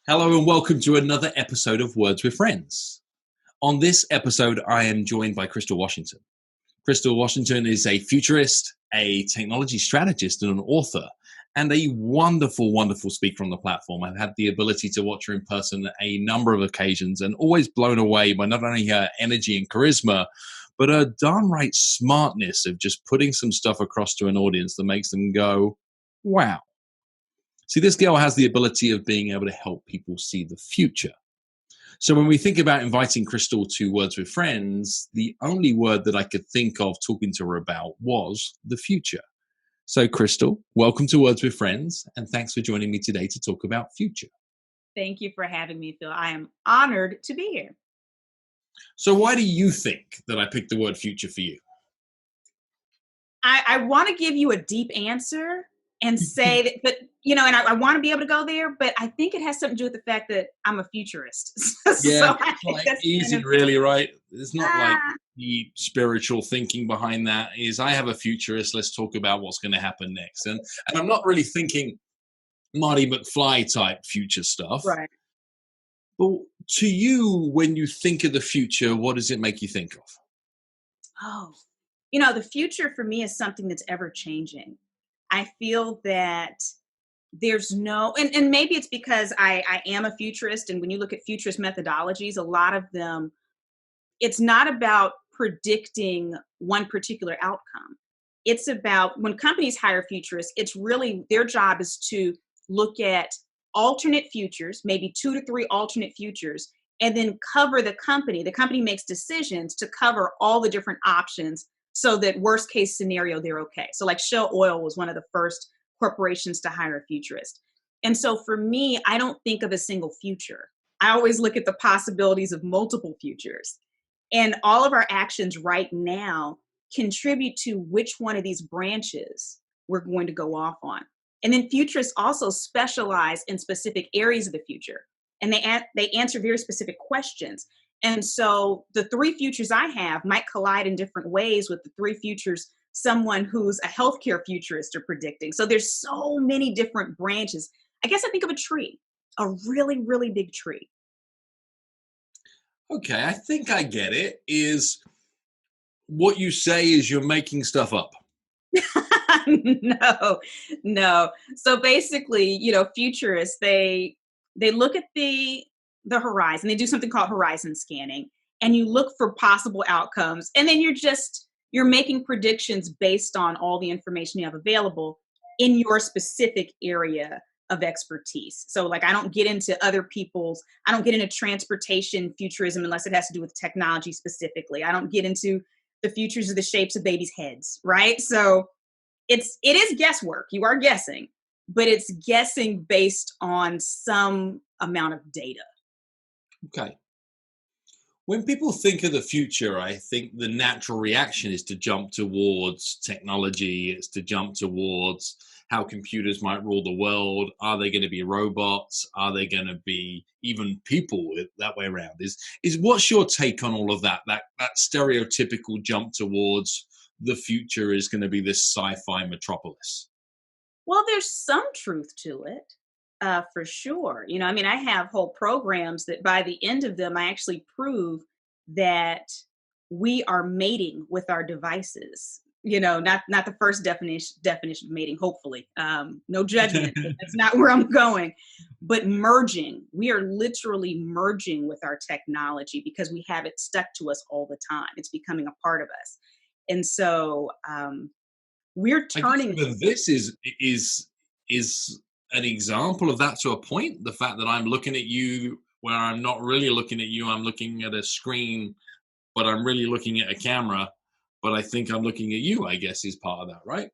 Hello and welcome to another episode of Words with Friends. On this episode, I am joined by Crystal Washington. Crystal Washington is a futurist, a technology strategist, and an author, and a wonderful, wonderful speaker on the platform. I've had the ability to watch her in person a number of occasions and always blown away by not only her energy and charisma, but her darn right smartness of just putting some stuff across to an audience that makes them go, wow. See, this girl has the ability of being able to help people see the future. So when we think about inviting Crystal to Words with Friends, the only word that I could think of talking to her about was the future. So Crystal, welcome to Words with Friends, and thanks for joining me today to talk about future. Thank you for having me, Phil. I am honored to be here. So why do you think that I picked the word future for you? I want to give you a deep answer and say that, but and I want to be able to go there, but I think it has something to do with the fact that I'm a futurist. Yeah, it's like easy, really, right? It's not like the spiritual thinking behind that is I have a futurist, let's talk about what's going to happen next. And I'm not really thinking Marty McFly type future stuff. Right. But to you, when you think of the future, what does it make you think of? Oh, the future for me is something that's ever changing. I feel that there's no, and maybe it's because I am a futurist, and when you look at futurist methodologies, a lot of them, it's not about predicting one particular outcome. It's about when companies hire futurists, it's really their job is to look at alternate futures, maybe 2 to 3 alternate futures, and then cover the company. The company makes decisions to cover all the different options so that worst case scenario, they're okay. So like Shell Oil was one of the first corporations to hire a futurist. And so for me, I don't think of a single future. I always look at the possibilities of multiple futures. And all of our actions right now contribute to which one of these branches we're going to go off on. And then futurists also specialize in specific areas of the future. And they answer very specific questions. And so the 3 futures I have might collide in different ways with the 3 futures someone who's a healthcare futurist are predicting. So there's so many different branches. I guess I think of a tree, a really, really big tree. Okay, I think I get it. Is what you say is you're making stuff up. No. So basically, futurists, they look at the horizon. They do something called horizon scanning, and you look for possible outcomes. And then you're making predictions based on all the information you have available in your specific area of expertise. So like I don't get into transportation futurism unless it has to do with technology specifically. I don't get into the futures of the shapes of babies' heads, right? So it is guesswork. You are guessing, but it's guessing based on some amount of data. Okay. When people think of the future, I think the natural reaction is to jump towards technology. It's to jump towards how computers might rule the world. Are they going to be robots? Are they going to be even people that way around? Is what's your take on all of that? That stereotypical jump towards the future is going to be this sci-fi metropolis. Well, there's some truth to it. For sure. I have whole programs that by the end of them, I actually prove that we are mating with our devices. Not the first definition of mating, hopefully. No judgment. That's not where I'm going. But merging. We are literally merging with our technology because we have it stuck to us all the time. It's becoming a part of us. And so we're turning. This is an example of that to a point. The fact that I'm looking at you where I'm not really looking at you, I'm looking at a screen, but I'm really looking at a camera, but I think I'm looking at you, I guess, is part of that, right?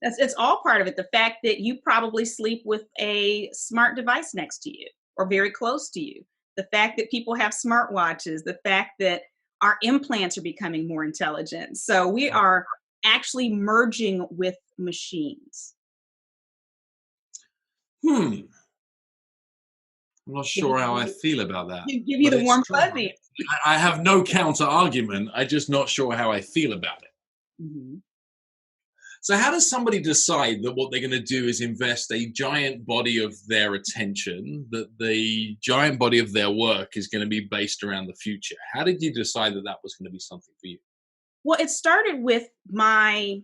It's all part of it. The fact that you probably sleep with a smart device next to you or very close to you. The fact that people have smartwatches, the fact that our implants are becoming more intelligent. So we are actually merging with machines. I'm not sure how I feel about that. Give you the warm fuzzy. I have no counter argument. I'm just not sure how I feel about it. Mm-hmm. So how does somebody decide that what they're going to do is invest a giant body of their attention, that the giant body of their work is going to be based around the future? How did you decide that that was going to be something for you? Well, it started with my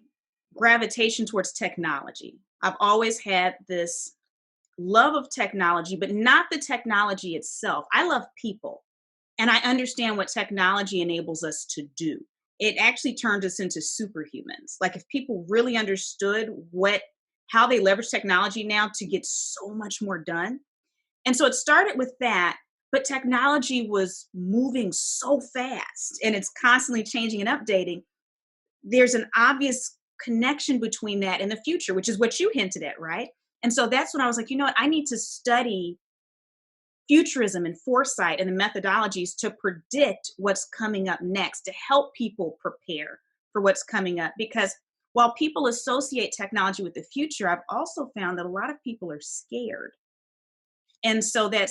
gravitation towards technology. I've always had this love of technology, but not the technology itself. I love people, and I understand what technology enables us to do. It actually turns us into superhumans. Like if people really understood how they leverage technology now to get so much more done. And so it started with that, but technology was moving so fast and it's constantly changing and updating. There's an obvious connection between that and the future, which is what you hinted at, right? And so that's when I was like, you know what, I need to study futurism and foresight and the methodologies to predict what's coming up next, to help people prepare for what's coming up. Because while people associate technology with the future, I've also found that a lot of people are scared. And so that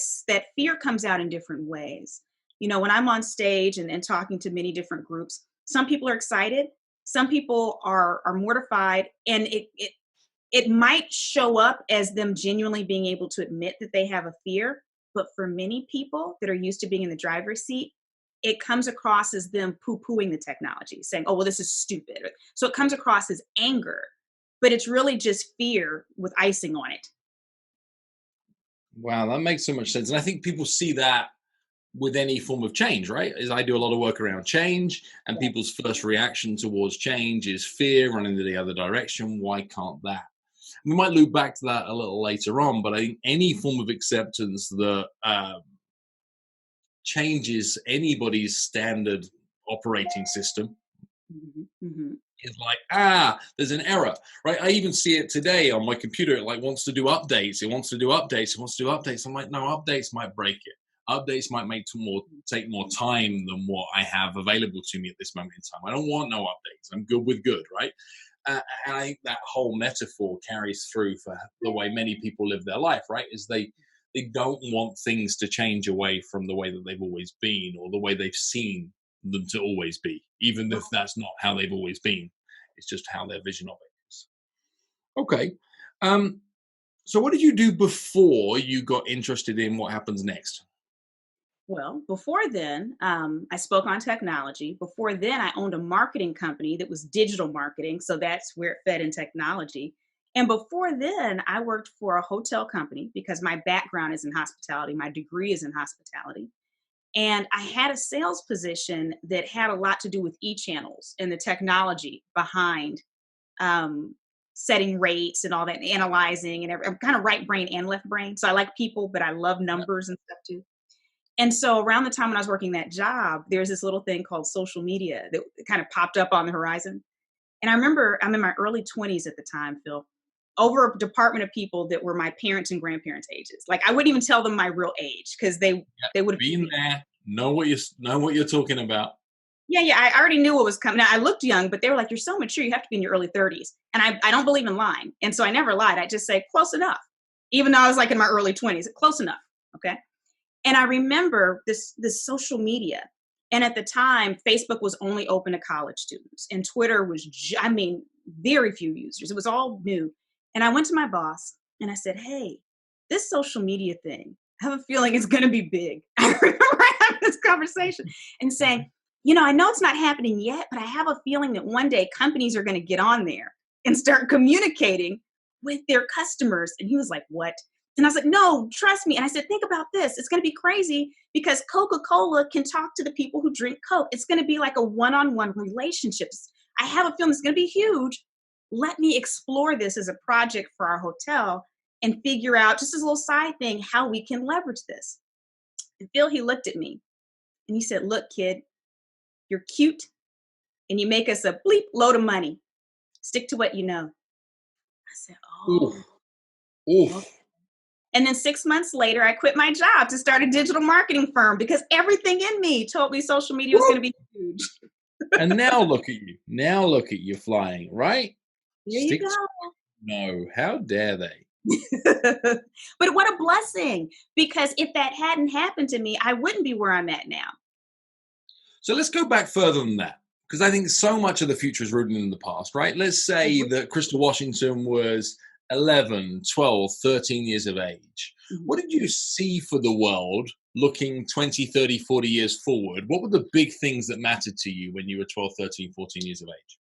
fear comes out in different ways. You know, when I'm on stage and talking to many different groups, some people are excited, some people are mortified, and it might show up as them genuinely being able to admit that they have a fear. But for many people that are used to being in the driver's seat, it comes across as them poo-pooing the technology, saying, oh, well, this is stupid. So it comes across as anger, but it's really just fear with icing on it. Wow, that makes so much sense. And I think people see that with any form of change, right? As I do a lot of work around change, and people's first reaction towards change is fear, running the other direction. Why can't that? We might loop back to that a little later on, but I think any form of acceptance that changes anybody's standard operating system is like, there's an error, right? I even see it today on my computer. It like wants to do updates. It wants to do updates. It wants to do updates. I'm like, no, updates might break it. Updates might take more time than what I have available to me at this moment in time. I don't want no updates. I'm good with good, right? And I think that whole metaphor carries through for the way many people live their life, right? Is they don't want things to change away from the way that they've always been or the way they've seen them to always be, even if that's not how they've always been. It's just how their vision of it is. Okay. So what did you do before you got interested in what happens next? Well, before then, I spoke on technology. Before then, I owned a marketing company that was digital marketing. So that's where it fed in technology. And before then, I worked for a hotel company because my background is in hospitality. My degree is in hospitality. And I had a sales position that had a lot to do with e-channels and the technology behind setting rates and all that, and analyzing and I'm kind of right brain and left brain. So I like people, but I love numbers and stuff too. And so around the time when I was working that job, there's this little thing called social media that kind of popped up on the horizon. And I remember I'm in my early 20s at the time, Phil, over a department of people that were my parents' and grandparents' ages. Like I wouldn't even tell them my real age because they would have been there, know what you're talking about. Yeah, I already knew what was coming. Now, I looked young, but they were like, you're so mature, you have to be in your early 30s. And I don't believe in lying. And so I never lied. I just say, close enough. Even though I was like in my early 20s, close enough. Okay. And I remember this social media. And at the time, Facebook was only open to college students. And Twitter was, very few users. It was all new. And I went to my boss and I said, hey, this social media thing, I have a feeling it's going to be big. I remember having this conversation and saying, I know it's not happening yet, but I have a feeling that one day companies are going to get on there and start communicating with their customers. And he was like, what? And I was like, no, trust me. And I said, think about this. It's going to be crazy because Coca-Cola can talk to the people who drink Coke. It's going to be like a one-on-one relationship. I have a feeling it's going to be huge. Let me explore this as a project for our hotel and figure out, just as a little side thing, how we can leverage this. And Phil, he looked at me and he said, look, kid, you're cute and you make us a bleep load of money. Stick to what you know. I said, oh. Oof. And then 6 months later, I quit my job to start a digital marketing firm because everything in me told me social media was going to be huge. And now look at you. Now look at you flying, right? There you go. No, how dare they? But what a blessing, because if that hadn't happened to me, I wouldn't be where I'm at now. So let's go back further than that. Because I think so much of the future is rooted in the past, right? Let's say that Crystal Washington was 11, 12, 13 years of age. What did you see for the world looking 20, 30, 40 years forward? What were the big things that mattered to you when you were 12, 13, 14 years of age?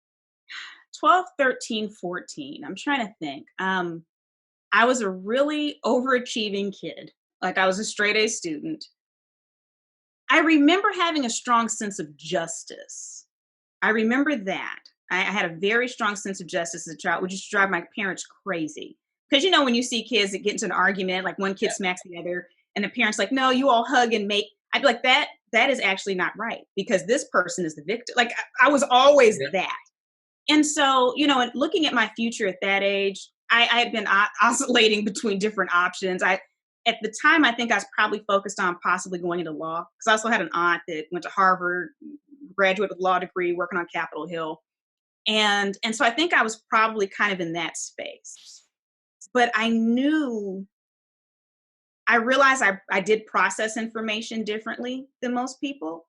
12, 13, 14. I'm trying to think. I was a really overachieving kid. Like I was a straight A student. I remember having a strong sense of justice. I remember that. I had a very strong sense of justice as a child, which used to drive my parents crazy. Because, when you see kids that get into an argument, like one kid smacks the other, and the parents like, no, you all hug and make, I'd be like, that is actually not right, because this person is the victim. Like, I was always that. And so, looking at my future at that age, I had been oscillating between different options. At the time, I think I was probably focused on possibly going into law, because I also had an aunt that went to Harvard, graduate with a law degree, working on Capitol Hill. And so I think I was probably kind of in that space. But I realized I did process information differently than most people.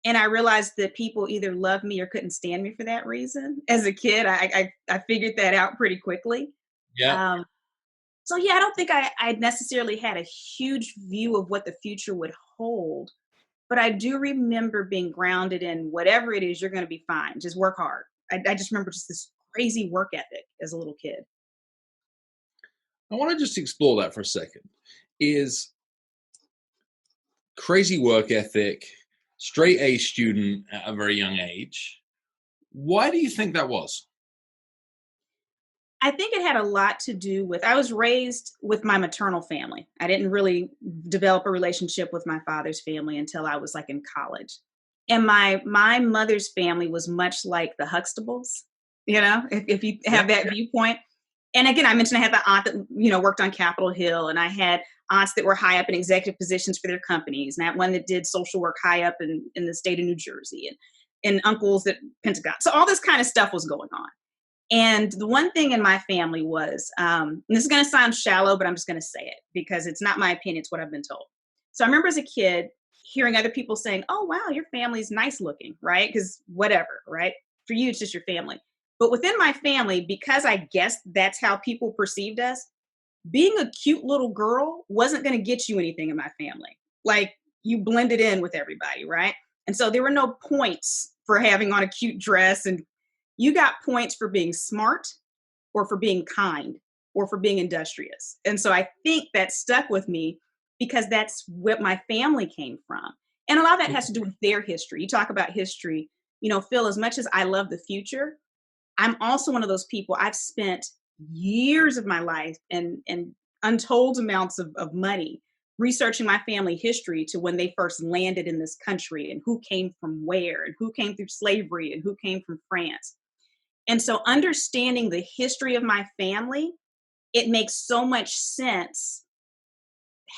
And I realized that people either loved me or couldn't stand me for that reason. As a kid, I figured that out pretty quickly. Yeah. So I don't think I necessarily had a huge view of what the future would hold. But I do remember being grounded in whatever it is, you're going to be fine. Just work hard. I just remember just this crazy work ethic as a little kid. I want to just explore that for a second. Is crazy work ethic, straight A student at a very young age. Why do you think that was? I think it had a lot to do with, I was raised with my maternal family. I didn't really develop a relationship with my father's family until I was like in college. And my mother's family was much like the Huxtables, if you have that viewpoint. And again, I mentioned I had the aunt that, worked on Capitol Hill, and I had aunts that were high up in executive positions for their companies, and I had one that did social work high up in the state of New Jersey, and uncles at Pentagon. So all this kind of stuff was going on. And the one thing in my family was, and this is going to sound shallow, but I'm just going to say it because it's not my opinion, it's what I've been told. So I remember as a kid hearing other people saying, oh, wow, your family's nice looking, right? Because whatever, right? For you, it's just your family. But within my family, because I guess that's how people perceived us, being a cute little girl wasn't going to get you anything in my family. Like, you blended in with everybody, right? And so there were no points for having on a cute dress, and you got points for being smart or for being kind or for being industrious. And so I think that stuck with me because that's what my family came from. And a lot of that has to do with their history. You talk about history, Phil, as much as I love the future, I'm also one of those people. I've spent years of my life and untold amounts of money researching my family history to when they first landed in this country and who came from where and who came through slavery and who came from France. And so understanding the history of my family, it makes so much sense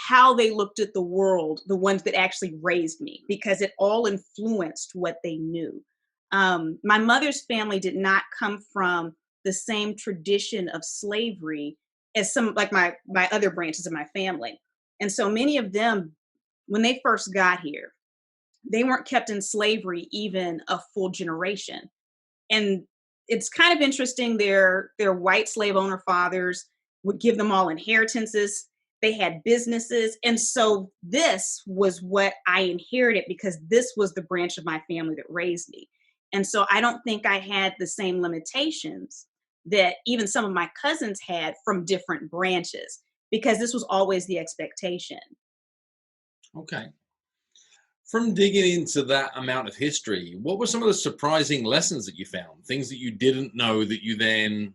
how they looked at the world, the ones that actually raised me, because it all influenced what they knew. My mother's family did not come from the same tradition of slavery as some, like my other branches of my family. And so many of them, when they first got here, they weren't kept in slavery even a full generation. And it's kind of interesting. Their white slave owner fathers would give them all inheritances. They had businesses. And so this was what I inherited because this was the branch of my family that raised me. And so I don't think I had the same limitations that even some of my cousins had from different branches, because this was always the expectation. Okay. From digging into that amount of history, what were some of the surprising lessons that you found? Things that you didn't know that you then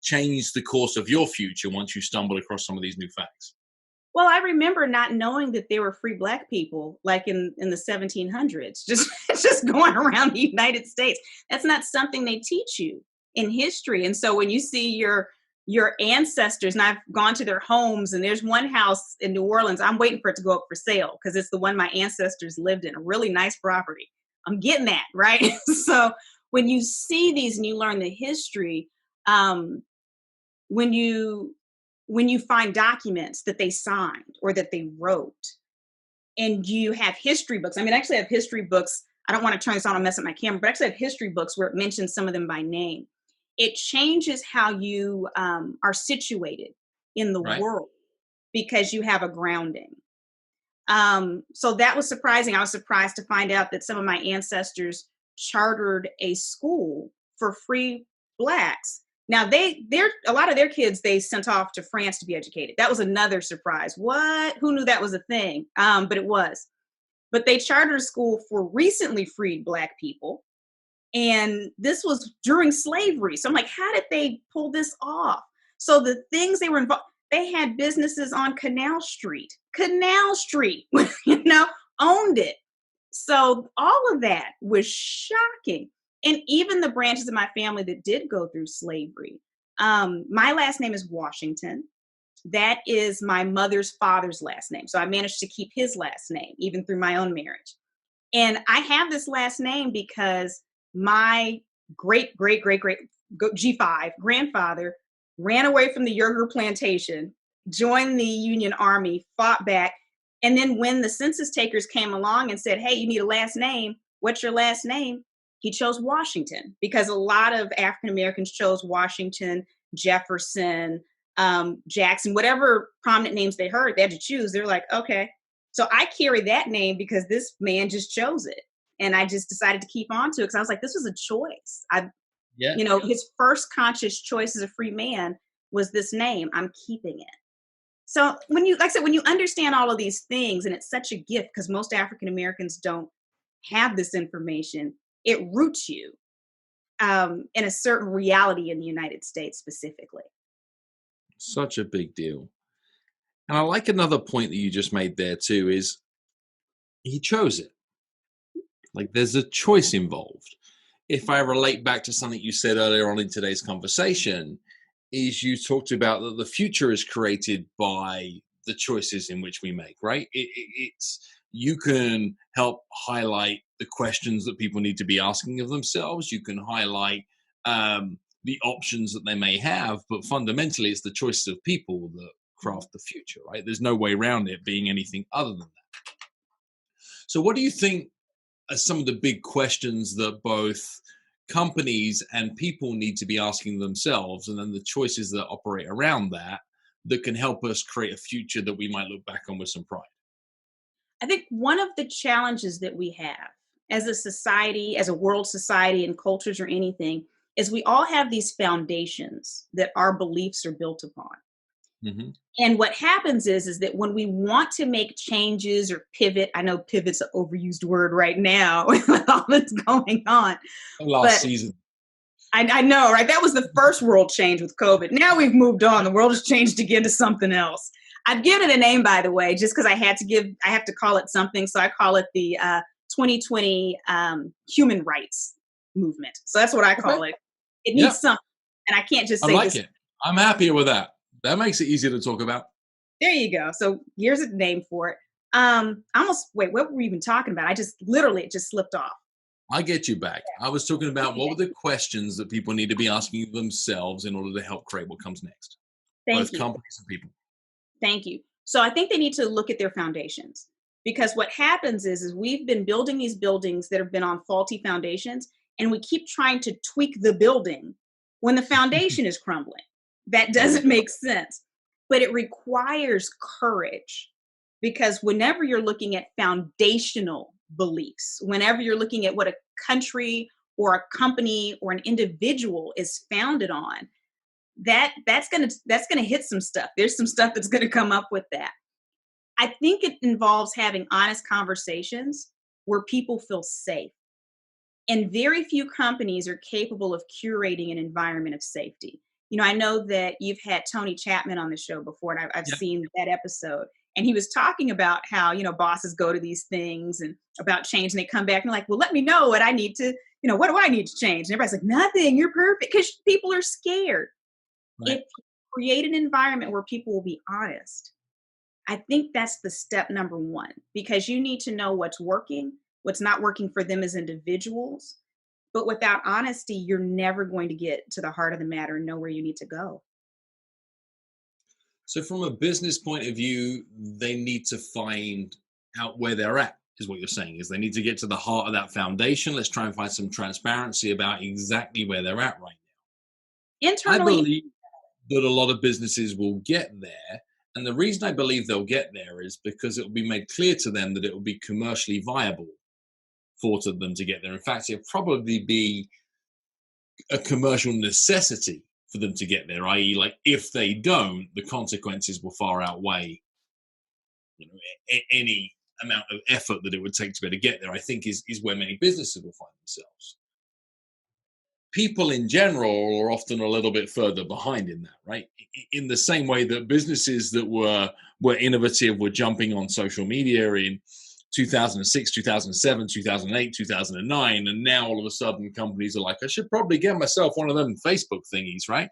changed the course of your future once you stumbled across some of these new facts? Well, I remember not knowing that there were free Black people like in the 1700s, just going around the United States. That's not something they teach you in history. And so when you see your ancestors, and I've gone to their homes, and there's one house in New Orleans, I'm waiting for it to go up for sale because it's the one my ancestors lived in, a really nice property. I'm getting that, right? So when you see these and you learn the history, when you find documents that they signed or that they wrote, and you have history books. I mean, I actually have history books I don't want to turn this on and mess up my camera, but I actually have history books where it mentions some of them by name. It changes how you are situated in the Right. world because you have a grounding. So that was surprising. I was surprised to find out that some of my ancestors chartered a school for free blacks. Now they're a lot of their kids they sent off to France to be educated. That was another surprise. What? Who knew that was a thing? But it was. But they chartered a school for recently freed black people. And this was during slavery. So I'm like, how did they pull this off? So the things they were involved, they had businesses on Canal Street, owned it. So all of that was shocking. And even the branches of my family that did go through slavery. My last name is Washington. That is my mother's father's last name. So I managed to keep his last name, even through my own marriage. And I have this last name because my great, great, great, great G5 grandfather ran away from the Yerger plantation, joined the Union Army, fought back. And then when the census takers came along and said, hey, you need a last name, what's your last name? He chose Washington because a lot of African Americans chose Washington, Jefferson, Jackson, whatever prominent names they heard, they had to choose. They're like, okay. So I carry that name because this man just chose it. And I just decided to keep on to it because I was like, this was a choice. His first conscious choice as a free man was this name. I'm keeping it. So when you understand all of these things, and it's such a gift because most African Americans don't have this information, it roots you in a certain reality in the United States specifically. Such a big deal. And I like another point that you just made there too, is he chose it. Like there's a choice involved. If I relate back to something you said earlier on in today's conversation, is you talked about that the future is created by the choices in which we make, right? It's you can help highlight the questions that people need to be asking of themselves. You can highlight the options that they may have, but fundamentally it's the choices of people that craft the future, right? There's no way around it being anything other than that. So what do you think are some of the big questions that both companies and people need to be asking themselves, and then the choices that operate around that can help us create a future that we might look back on with some pride? I think one of the challenges that we have as a society, as a world society and cultures or anything, is we all have these foundations that our beliefs are built upon. Mm-hmm. And what happens is that when we want to make changes or pivot, I know pivot's an overused word right now with all that's going on. Last season. I know, right? That was the first world change with COVID. Now we've moved on. The world has changed again to something else. I've given it a name, by the way, just because I have to call it something. So I call it the 2020 human rights movement. So that's what I call it. It needs something. And I can't just say I like it. I'm happier with that. That makes it easier to talk about. There you go. So here's a name for it. Wait, what were we even talking about? It just slipped off. I get you back. I was talking about what were the questions that people need to be asking themselves in order to help create what comes next. Both companies and people. Thank you. So I think they need to look at their foundations, because what happens is we've been building these buildings that have been on faulty foundations, and we keep trying to tweak the building when the foundation is crumbling. That doesn't make sense, but it requires courage, because whenever you're looking at foundational beliefs, whenever you're looking at what a country or a company or an individual is founded on, that's gonna hit some stuff. There's some stuff that's gonna come up with that. I think it involves having honest conversations where people feel safe. And very few companies are capable of curating an environment of safety. I know that you've had Tony Chapman on the show before, and I've seen that episode. And he was talking about how, bosses go to these things and about change, and they come back and they're like, well, let me know what I need to, what do I need to change? And everybody's like, nothing, you're perfect, because people are scared. Right. If you create an environment where people will be honest, I think that's the step number one, because you need to know what's working, what's not working for them as individuals. But without honesty, you're never going to get to the heart of the matter and know where you need to go. So from a business point of view, they need to find out where they're at. is what you're saying, is they need to get to the heart of that foundation. Let's try and find some transparency about exactly where they're at right now. I Internally, believe that a lot of businesses will get there. And the reason I believe they'll get there is because it will be made clear to them that it will be commercially viable for them to get there. In fact, it'll probably be a commercial necessity for them to get there, i.e., like if they don't, the consequences will far outweigh, you know, any amount of effort that it would take to be able to get there. I think is where many businesses will find themselves. People in general are often a little bit further behind in that, right? In the same way that businesses that were innovative were jumping on social media in 2006, 2007, 2008, 2009, and now all of a sudden companies are like, I should probably get myself one of them Facebook thingies, right?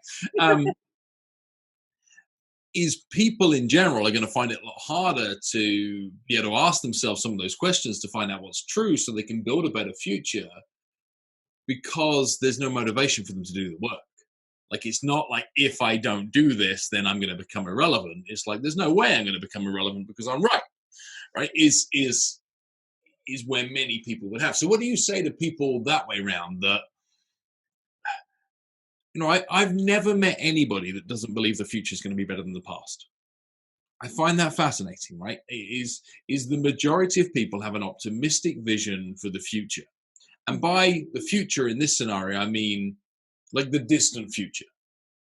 Is people in general are going to find it a lot harder to be able to ask themselves some of those questions to find out what's true so they can build a better future, because there's no motivation for them to do the work. Like, it's not like, if I don't do this, then I'm going to become irrelevant. It's like, there's no way I'm going to become irrelevant because I'm right? Is where many people would have. So what do you say to people that way around? That, you know, I've never met anybody that doesn't believe the future is going to be better than the past. I find that fascinating, right? Is the majority of people have an optimistic vision for the future. And by the future in this scenario, I mean like the distant future.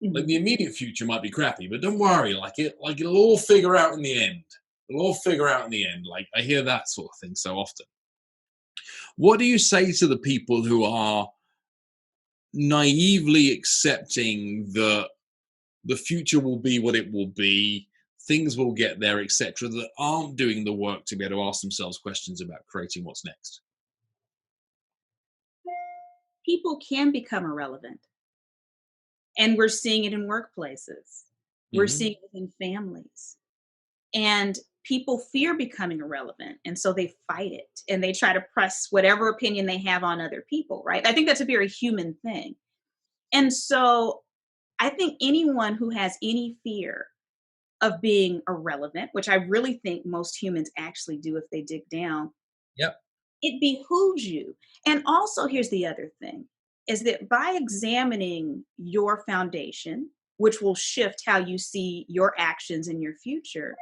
Mm-hmm. Like the immediate future might be crappy, but don't worry, it'll all figure out in the end. It'll all figure out in the end. Like, I hear that sort of thing so often. What do you say to the people who are naively accepting that the future will be what it will be, things will get there, etc., that aren't doing the work to be able to ask themselves questions about creating what's next? people can become irrelevant. And we're seeing it in workplaces. We're seeing it in families. And people fear becoming irrelevant. And so they fight it and they try to press whatever opinion they have on other people, right? I think that's a very human thing. And so I think anyone who has any fear of being irrelevant, which I really think most humans actually do if they dig down, Yep. it behooves you. And also, here's the other thing, is that by examining your foundation, which will shift how you see your actions in your future,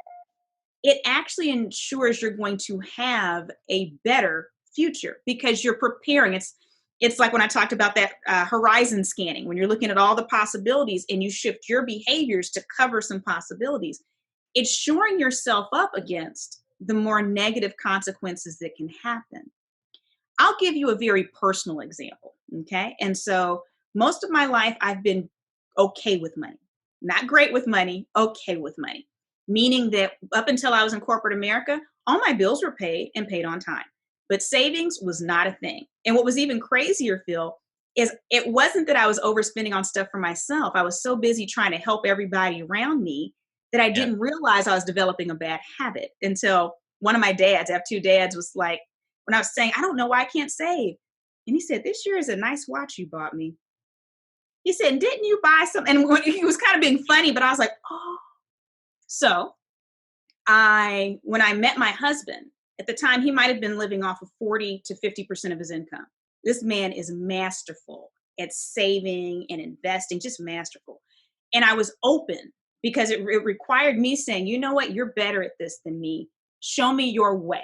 it actually ensures you're going to have a better future because you're preparing. It's like when I talked about that horizon scanning, when you're looking at all the possibilities and you shift your behaviors to cover some possibilities, it's shoring yourself up against the more negative consequences that can happen. I'll give you a very personal example, okay? And so most of my life, I've been okay with money. Not great with money, okay with money. Meaning that up until I was in corporate America, all my bills were paid and paid on time. But savings was not a thing. And what was even crazier, Phil, is it wasn't that I was overspending on stuff for myself. I was so busy trying to help everybody around me that I didn't realize I was developing a bad habit until one of my dads, I have two dads, was like, when I was saying, I don't know why I can't save. And he said, this year is a nice watch you bought me. He said, didn't you buy something? And he was kind of being funny, but I was like, oh. So when I met my husband, at the time, he might have been living off of 40 to 50% of his income. This man is masterful at saving and investing, just masterful. And I was open because it required me saying, you know what, you're better at this than me. Show me your way.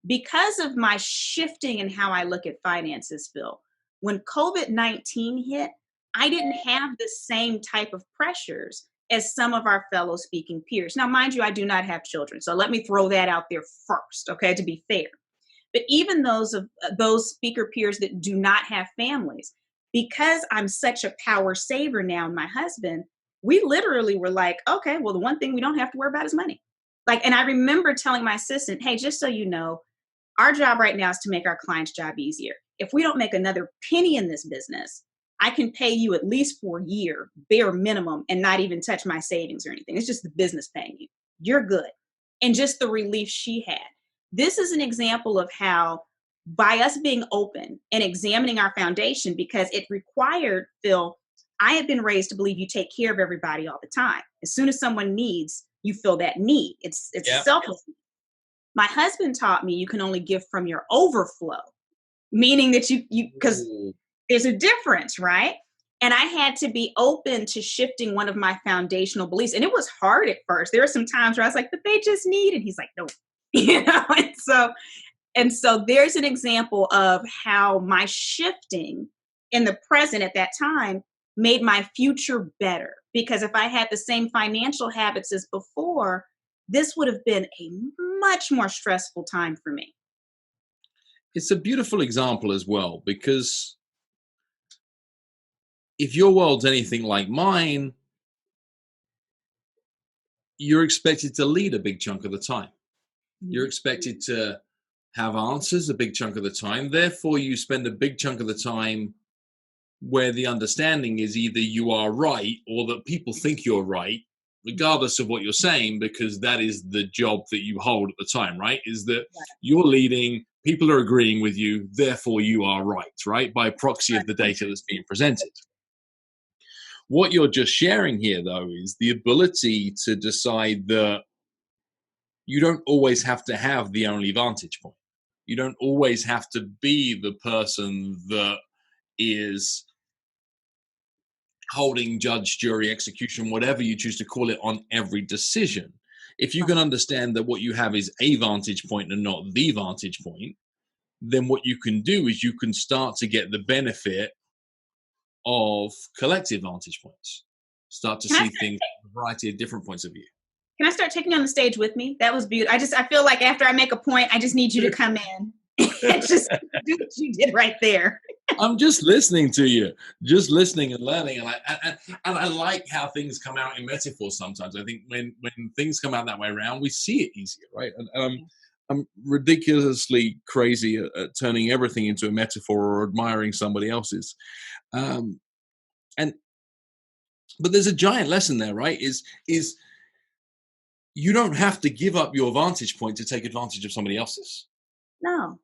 Because of my shifting in how I look at finances, Phil, when COVID-19 hit, I didn't have the same type of pressures as some of our fellow speaking peers. Now, mind you, I do not have children, so let me throw that out there first, okay, to be fair. But even those speaker peers that do not have families, because I'm such a power saver now, and my husband, we literally were like, okay, well, the one thing we don't have to worry about is money. Like, and I remember telling my assistant, hey, just so you know, our job right now is to make our client's job easier. If we don't make another penny in this business, I can pay you at least for a year, bare minimum, and not even touch my savings or anything. It's just the business paying you. You're good. And just the relief she had. This is an example of how, by us being open and examining our foundation, because it required, Phil, I have been raised to believe you take care of everybody all the time. As soon as someone needs, you fill that need. It's selfless. My husband taught me you can only give from your overflow, meaning that because Ooh. there's a difference, right? And I had to be open to shifting one of my foundational beliefs. And it was hard at first. There were some times where I was like, but they just need, and he's like, no, and so there's an example of how my shifting in the present at that time made my future better. Because if I had the same financial habits as before, this would have been a much more stressful time for me. It's a beautiful example as well, because if your world's anything like mine, you're expected to lead a big chunk of the time. You're expected to have answers a big chunk of the time. Therefore, you spend a big chunk of the time where the understanding is either you are right or that people think you're right, regardless of what you're saying, because that is the job that you hold at the time, right? Is that you're leading, people are agreeing with you, therefore you are right? By proxy of the data that's being presented. What you're just sharing here, though, is the ability to decide that you don't always have to have the only vantage point. You don't always have to be the person that is holding judge, jury, execution, whatever you choose to call it, on every decision. If you can understand that what you have is a vantage point and not the vantage point, then what you can do is you can start to get the benefit of collective vantage points. Start to see things from a variety of different points of view. Can I start taking you on the stage with me? That was beautiful. I feel like after I make a point, I just need you to come in and just do what you did right there. I'm just listening to you, just listening and learning, and I like how things come out in metaphors sometimes. I think when things come out that way around, we see it easier, right? And I'm ridiculously crazy at turning everything into a metaphor or admiring somebody else's. But there's a giant lesson there, right? Is you don't have to give up your vantage point to take advantage of somebody else's. No.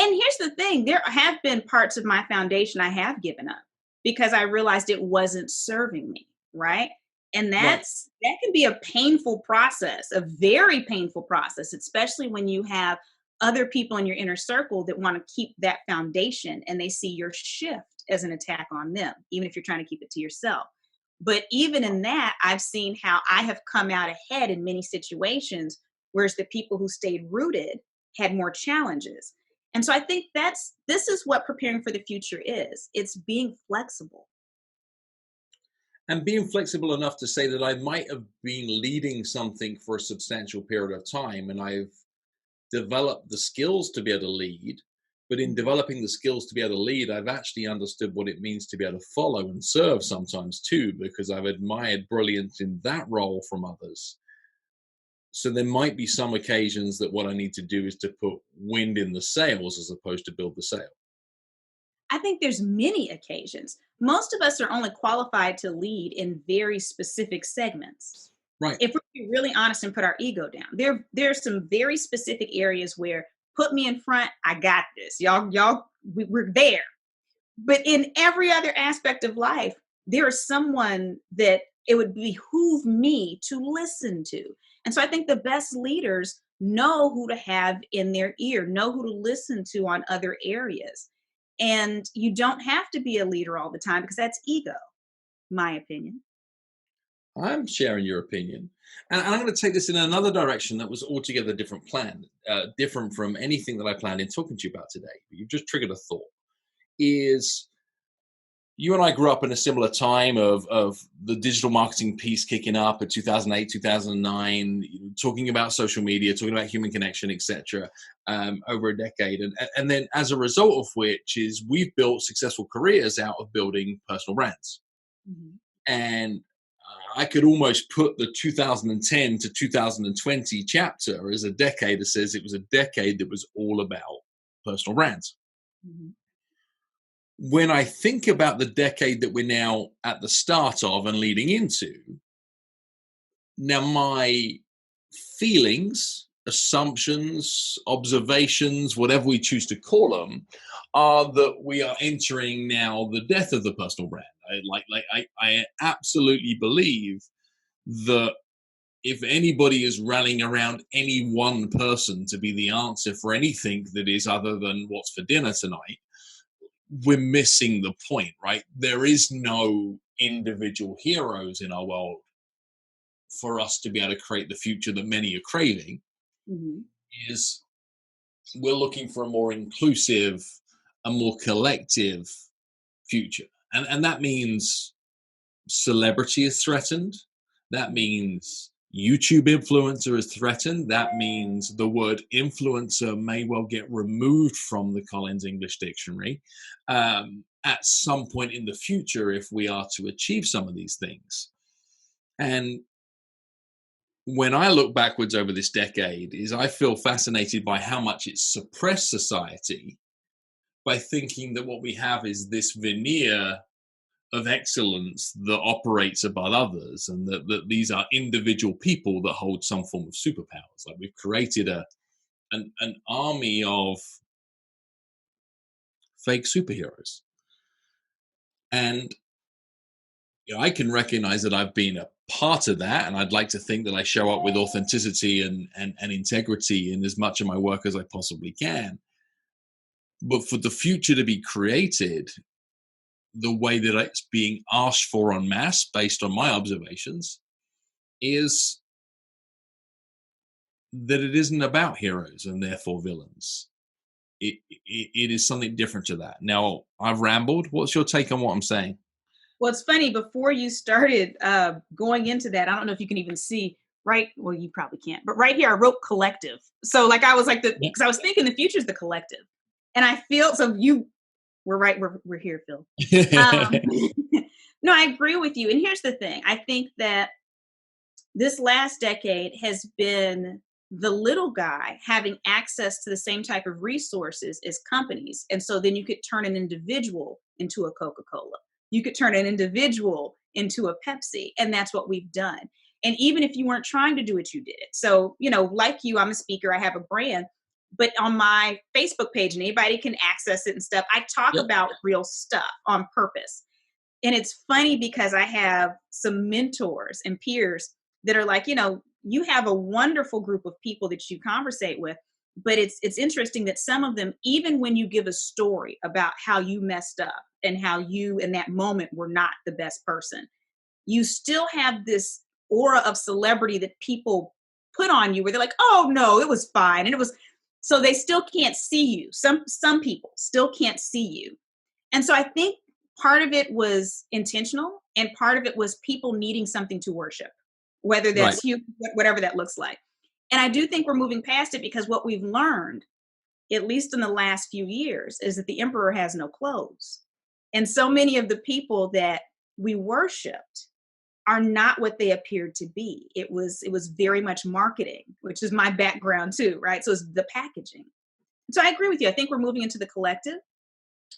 And here's the thing, there have been parts of my foundation I have given up because I realized it wasn't serving me, right? And that can be a painful process, a very painful process, especially when you have other people in your inner circle that want to keep that foundation and they see your shift as an attack on them, even if you're trying to keep it to yourself. But even in that, I've seen how I have come out ahead in many situations, whereas the people who stayed rooted had more challenges. And so I think this is what preparing for the future is. It's being flexible. And being flexible enough to say that I might have been leading something for a substantial period of time, and I've developed the skills to be able to lead. But in developing the skills to be able to lead, I've actually understood what it means to be able to follow and serve sometimes too, because I've admired brilliance in that role from others. So there might be some occasions that what I need to do is to put wind in the sails as opposed to build the sail. I think there's many occasions. Most of us are only qualified to lead in very specific segments. Right. If we're really honest and put our ego down, there's some very specific areas where put me in front, I got this. We're there. But in every other aspect of life, there is someone that it would behoove me to listen to. And so I think the best leaders know who to have in their ear, know who to listen to on other areas. And you don't have to be a leader all the time because that's ego, my opinion. I'm sharing your opinion. And I'm going to take this in another direction that was altogether different different from anything that I planned in talking to you about today. You've just triggered a thought. Is you and I grew up in a similar time of the digital marketing piece kicking up in 2008, 2009, talking about social media, talking about human connection, etc. Over a decade. And then as a result of which is we've built successful careers out of building personal brands. Mm-hmm. And I could almost put the 2010 to 2020 chapter as a decade that says it was a decade that was all about personal brands. Mm-hmm. When I think about the decade that we're now at the start of and leading into, now my feelings, assumptions, observations, whatever we choose to call them, are that we are entering now the death of the personal brand. I absolutely believe that if anybody is rallying around any one person to be the answer for anything that is other than what's for dinner tonight, we're missing the point, right? There is no individual heroes in our world for us to be able to create the future that many are craving. Mm-hmm. Is we're looking for a more inclusive, a more collective future. And that means celebrity is threatened. That means YouTube influencer is threatened. That means the word influencer may well get removed from the Collins English Dictionary at some point in the future if we are to achieve some of these things. And when I look backwards over this decade, is I feel fascinated by how much it's suppressed society by thinking that what we have is this veneer of excellence that operates above others, and that these are individual people that hold some form of superpowers. Like we've created an army of fake superheroes. And I can recognize that I've been a part of that, and I'd like to think that I show up with authenticity and integrity in as much of my work as I possibly can. But for the future to be created the way that it's being asked for en masse, based on my observations, is that it isn't about heroes and therefore villains. It is something different to that. Now, I've rambled. What's your take on what I'm saying? Well, it's funny, before you started going into that, I don't know if you can even see, right? Well, you probably can't, but right here, I wrote collective. So like, I was like, because I was thinking the future is the collective. And I feel, so we're right, we're here, Phil. No, I agree with you. And here's the thing. I think that this last decade has been the little guy having access to the same type of resources as companies. And so then you could turn an individual into a Coca-Cola. You could turn an individual into a Pepsi. And that's what we've done. And even if you weren't trying to do it, you did it. So, like you, I'm a speaker, I have a brand, but on my Facebook page, and anybody can access it and stuff, I talk about real stuff on purpose. And it's funny because I have some mentors and peers that are like, you have a wonderful group of people that you conversate with, but it's interesting that some of them, even when you give a story about how you messed up and how you in that moment were not the best person, you still have this aura of celebrity that people put on you where they're like, oh no, it was fine. And it was, so they still can't see you. Some people still can't see you. And so I think part of it was intentional, and part of it was people needing something to worship, whether that's you, whatever that looks like. And I do think we're moving past it, because what we've learned, at least in the last few years, is that the emperor has no clothes. And so many of the people that we worshiped are not what they appeared to be. It was very much marketing, which is my background too, right? So it's the packaging. So I agree with you. I think we're moving into the collective.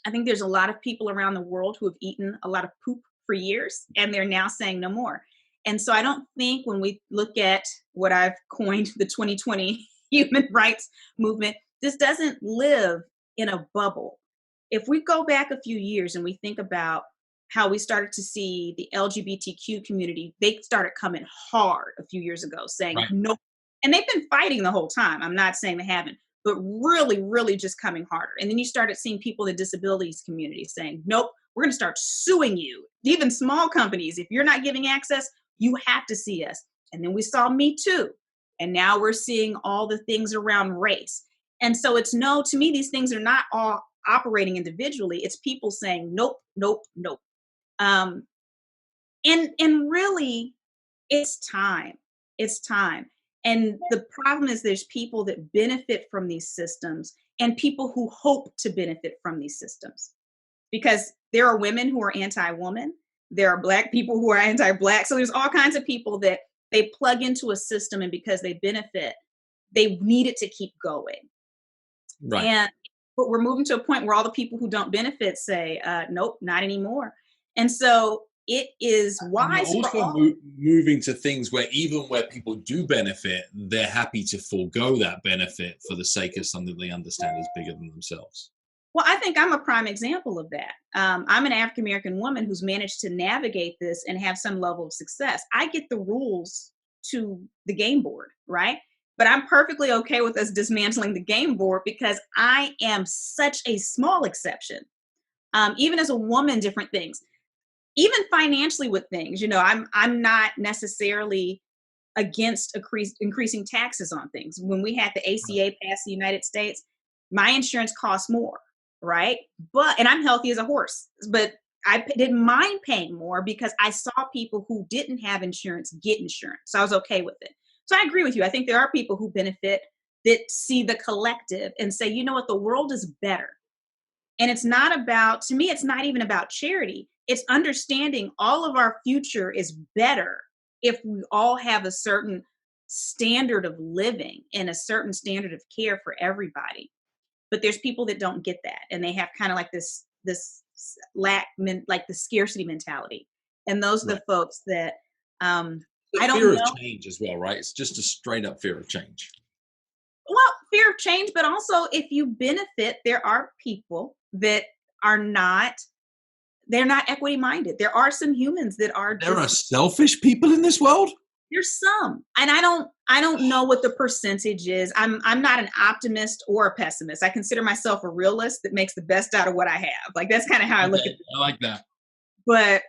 I think there's a lot of people around the world who have eaten a lot of poop for years, and they're now saying no more. And so I don't think, when we look at what I've coined the 2020 human rights movement, this doesn't live in a bubble. If we go back a few years and we think about how we started to see the LGBTQ community, they started coming hard a few years ago, saying no. And they've been fighting the whole time. I'm not saying they haven't, but really, really just coming harder. And then you started seeing people in the disabilities community saying, nope, we're going to start suing you. Even small companies, if you're not giving access, you have to see us. And then we saw Me Too. And now we're seeing all the things around race. And so to me, these things are not all operating individually. It's people saying, nope, nope, nope. And really, it's time. It's time. And the problem is, there's people that benefit from these systems and people who hope to benefit from these systems. Because there are women who are anti-woman. There are Black people who are anti-Black. So there's all kinds of people that they plug into a system, and because they benefit, they need it to keep going. Right. But we're moving to a point where all the people who don't benefit say, nope, not anymore. And so it is wise. Also moving to things where even where people do benefit, they're happy to forego that benefit for the sake of something they understand is bigger than themselves. Well, I think I'm a prime example of that. I'm an African-American woman who's managed to navigate this and have some level of success. I get the rules to the game board, right? But I'm perfectly okay with us dismantling the game board because I am such a small exception. Even as a woman, different things, even financially with things, I'm not necessarily against increasing taxes on things. When we had the ACA pass the United States, my insurance costs more, right? And I'm healthy as a horse, but I didn't mind paying more because I saw people who didn't have insurance get insurance. So I was okay with it. So I agree with you. I think there are people who benefit that see the collective and say, you know what, the world is better. And it's not about, to me, it's not even about charity. It's understanding all of our future is better if we all have a certain standard of living and a certain standard of care for everybody. But there's people that don't get that, and they have kind of like this like the scarcity mentality. And those are the folks that I don't fear know. of change as well, right? It's just a straight up fear of change. Well, fear of change, but also if you benefit, there are people that are not, they're not equity minded. There are some humans that are There are selfish people in this world. There's some, and I don't know what the percentage is. I'm not an optimist or a pessimist. I consider myself a realist that makes the best out of what I have. Like, that's kind of how I look at it. I like that. But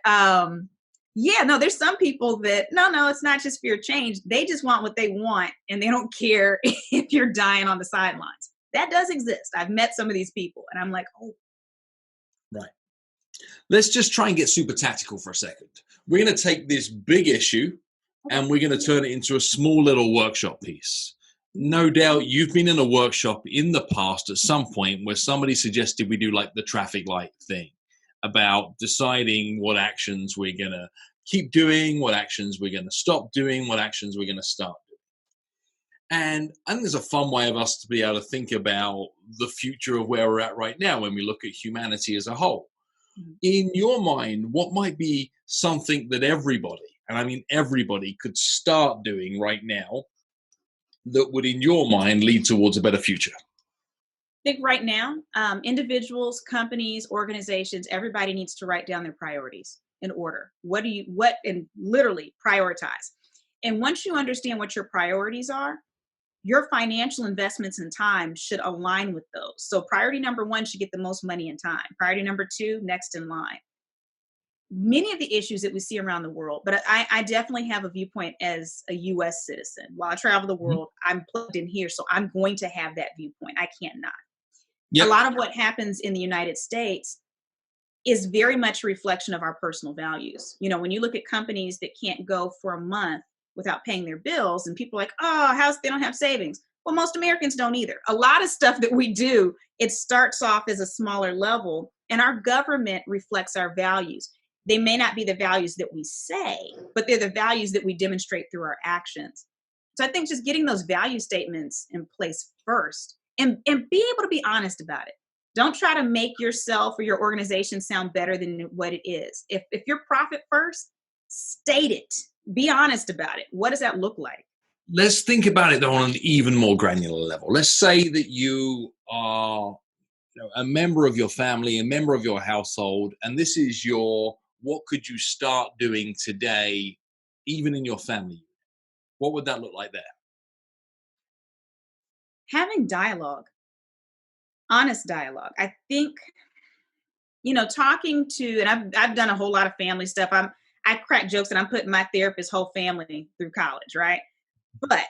yeah, no, there's some people that no, it's not just fear of change. They just want what they want, and they don't care if you're dying on the sidelines. That does exist. I've met some of these people, and I'm like, oh, right. Let's just try and get super tactical for a second. We're going to take this big issue and we're going to turn it into a small little workshop piece. No doubt you've been in a workshop in the past at some point where somebody suggested we do like the traffic light thing about deciding what actions we're going to keep doing, what actions we're going to stop doing, what actions we're going to start doing. And I think there's a fun way of us to be able to think about the future of where we're at right now when we look at humanity as a whole. In your mind, what might be something that everybody, and I mean everybody, could start doing right now that would, in your mind, lead towards a better future? I think right now, individuals, companies, organizations, everybody needs to write down their priorities in order. And literally prioritize. And once you understand what your priorities are, your financial investments in time should align with those. So priority number 1 should get the most money and time. Priority number 2, next in line. Many of the issues that we see around the world, but I definitely have a viewpoint as a U.S. citizen. While I travel the world, I'm plugged in here, so I'm going to have that viewpoint. I can't not. Yep. A lot of what happens in the United States is very much a reflection of our personal values. When you look at companies that can't go for a month without paying their bills, and people are like, oh, they don't have savings. Well, most Americans don't either. A lot of stuff that we do, it starts off as a smaller level, and our government reflects our values. They may not be the values that we say, but they're the values that we demonstrate through our actions. So I think just getting those value statements in place first and be able to be honest about it. Don't try to make yourself or your organization sound better than what it is. If you're profit first, state it. Be honest about it. What does that look like? Let's think about it though on an even more granular level. Let's say that you are a member of your family, a member of your household, and this is what could you start doing today, even in your family? What would that look like there? Having dialogue, honest dialogue. I think, talking to, and I've done a whole lot of family stuff. I crack jokes and I'm putting my therapist's whole family through college, right? But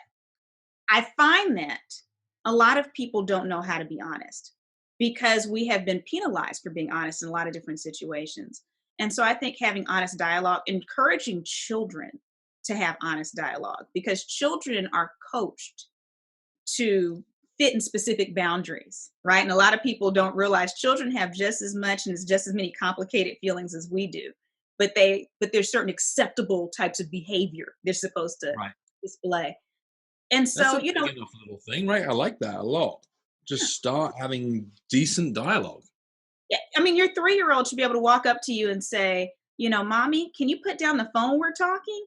I find that a lot of people don't know how to be honest because we have been penalized for being honest in a lot of different situations. And so I think having honest dialogue, encouraging children to have honest dialogue, because children are coached to fit in specific boundaries, right? And a lot of people don't realize children have just as much and just as many complicated feelings as we do. But there's certain acceptable types of behavior they're supposed to display. And so, that's a big enough little thing, right? I like that a lot. Just start having decent dialogue. Yeah, I mean, your 3-year-old should be able to walk up to you and say, Mommy, can you put down the phone we're talking?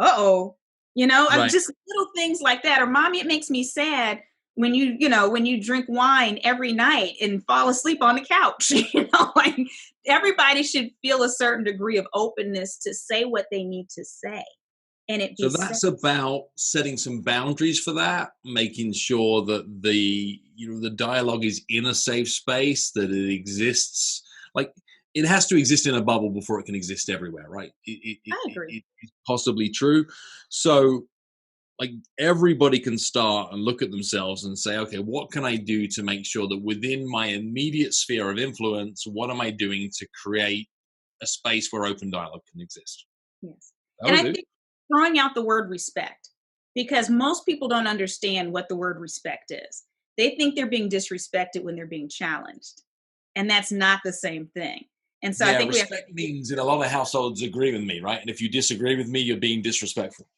Uh-oh. Just little things like that. Or, Mommy, it makes me sad when you drink wine every night and fall asleep on the couch. Like, everybody should feel a certain degree of openness to say what they need to say. and it So be safe. that's about setting some boundaries for that, making sure that the dialogue is in a safe space, that it exists. Like, it has to exist in a bubble before it can exist everywhere, right? I agree. It's possibly true. So, like, everybody can start and look at themselves and say, okay, what can I do to make sure that within my immediate sphere of influence, what am I doing to create a space where open dialogue can exist? Yes. And That'll I do. think throwing out the word respect, because most people don't understand what the word respect is. They think they're being disrespected when they're being challenged. And that's not the same thing. And so I Yeah, think we have to, respect means in a lot of households agree with me, right? And if you disagree with me, you're being disrespectful.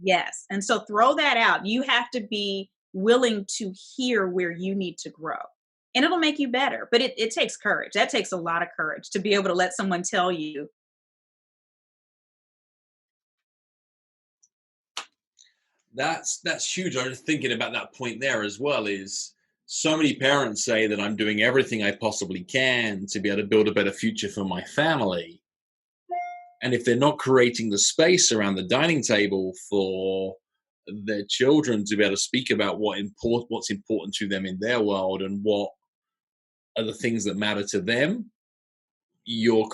yes. And so throw that out. You have to be willing to hear where you need to grow. And it'll make you better. But it takes courage. That takes a lot of courage to be able to let someone tell you. That's huge. I was thinking about that point there as well. Is so many parents say that I'm doing everything I possibly can to be able to build a better future for my family. And if they're not creating the space around the dining table for their children to be able to speak about what's important to them in their world and what are the things that matter to them, you're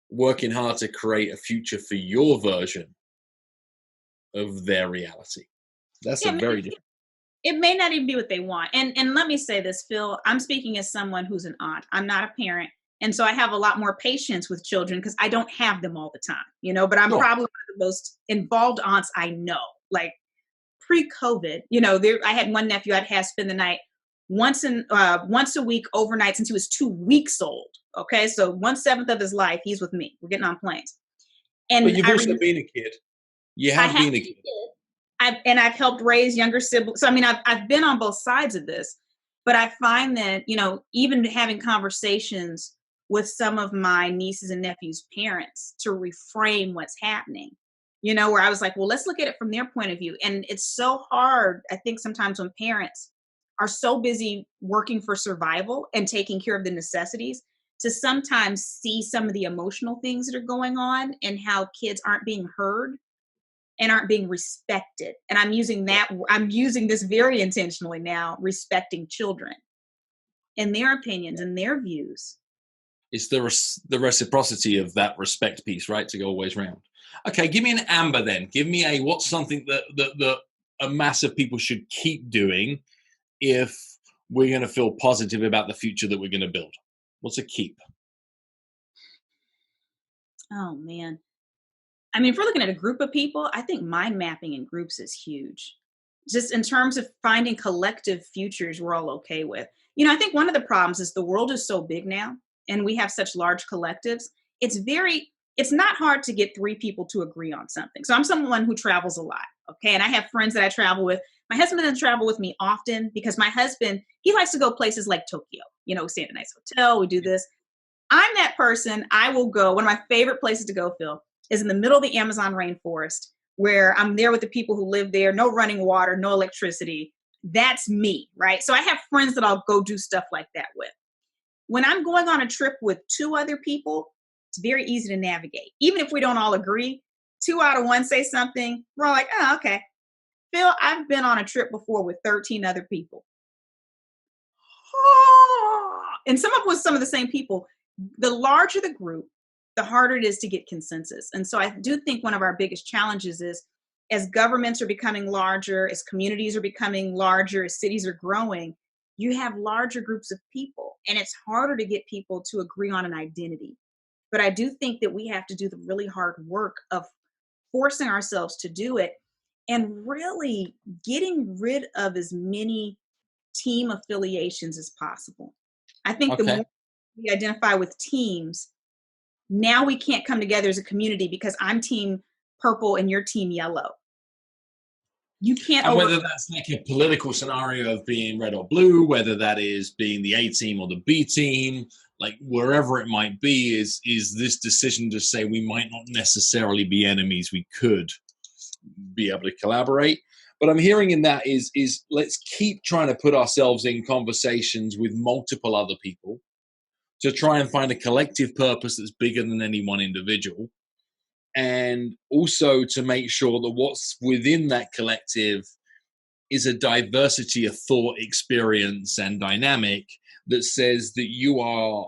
working hard to create a future for your version of their reality. That's a Yeah, very different. it may not even be what they want. And let me say this, Phil, I'm speaking as someone who's an aunt. I'm not a parent. And so I have a lot more patience with children because I don't have them all the time, but I'm Sure. probably one of the most involved aunts I know. Like pre-COVID, I had one nephew I'd have spend the night once a week overnight since he was 2 weeks old. Okay. So 1/7 of his life, he's with me. We're getting on planes. But And you've I also remember been a kid. You I have have been a two kid. kids. I've helped raise younger siblings. So I mean, I've been on both sides of this, but I find that even having conversations with some of my nieces and nephews' parents to reframe what's happening. Where I was like, well, let's look at it from their point of view. And it's so hard, I think, sometimes when parents are so busy working for survival and taking care of the necessities to sometimes see some of the emotional things that are going on and how kids aren't being heard and aren't being respected. And I'm using this very intentionally now, respecting children and their opinions and their views. It's the reciprocity of that respect piece, right? To go always round. Okay, give me an amber then. Give me what's something that a mass of people should keep doing if we're going to feel positive about the future that we're going to build. What's a keep? Oh man. I mean, if we're looking at a group of people, I think mind mapping in groups is huge. Just in terms of finding collective futures we're all okay with. I think one of the problems is the world is so big now and we have such large collectives. It's not hard to get three people to agree on something. So I'm someone who travels a lot. Okay. And I have friends that I travel with. My husband doesn't travel with me often because my husband, he likes to go places like Tokyo. We stay in a nice hotel. We do this. I'm that person. I will go. One of my favorite places to go, Phil, is in the middle of the Amazon rainforest where I'm there with the people who live there, no running water, no electricity. That's me, right? So I have friends that I'll go do stuff like that with. When I'm going on a trip with two other people, it's very easy to navigate. Even if we don't all agree, two out of one say something, we're all like, oh, okay. Phil, I've been on a trip before with 13 other people. And some of the same people. The larger the group, the harder it is to get consensus. And so I do think one of our biggest challenges is as governments are becoming larger, as communities are becoming larger, as cities are growing, you have larger groups of people. And it's harder to get people to agree on an identity. But I do think that we have to do the really hard work of forcing ourselves to do it and really getting rid of as many team affiliations as possible. I think the Okay. more we identify with teams, now we can't come together as a community because I'm team purple and you're team yellow. You can't And whether that's like a political scenario of being red or blue, whether that is being the A team or the B team, like wherever it might be, is this decision to say we might not necessarily be enemies, we could be able to collaborate. But I'm hearing in that is let's keep trying to put ourselves in conversations with multiple other people to try and find a collective purpose that's bigger than any one individual. and also to make sure that what's within that collective is a diversity of thought, experience, and dynamic that says that you are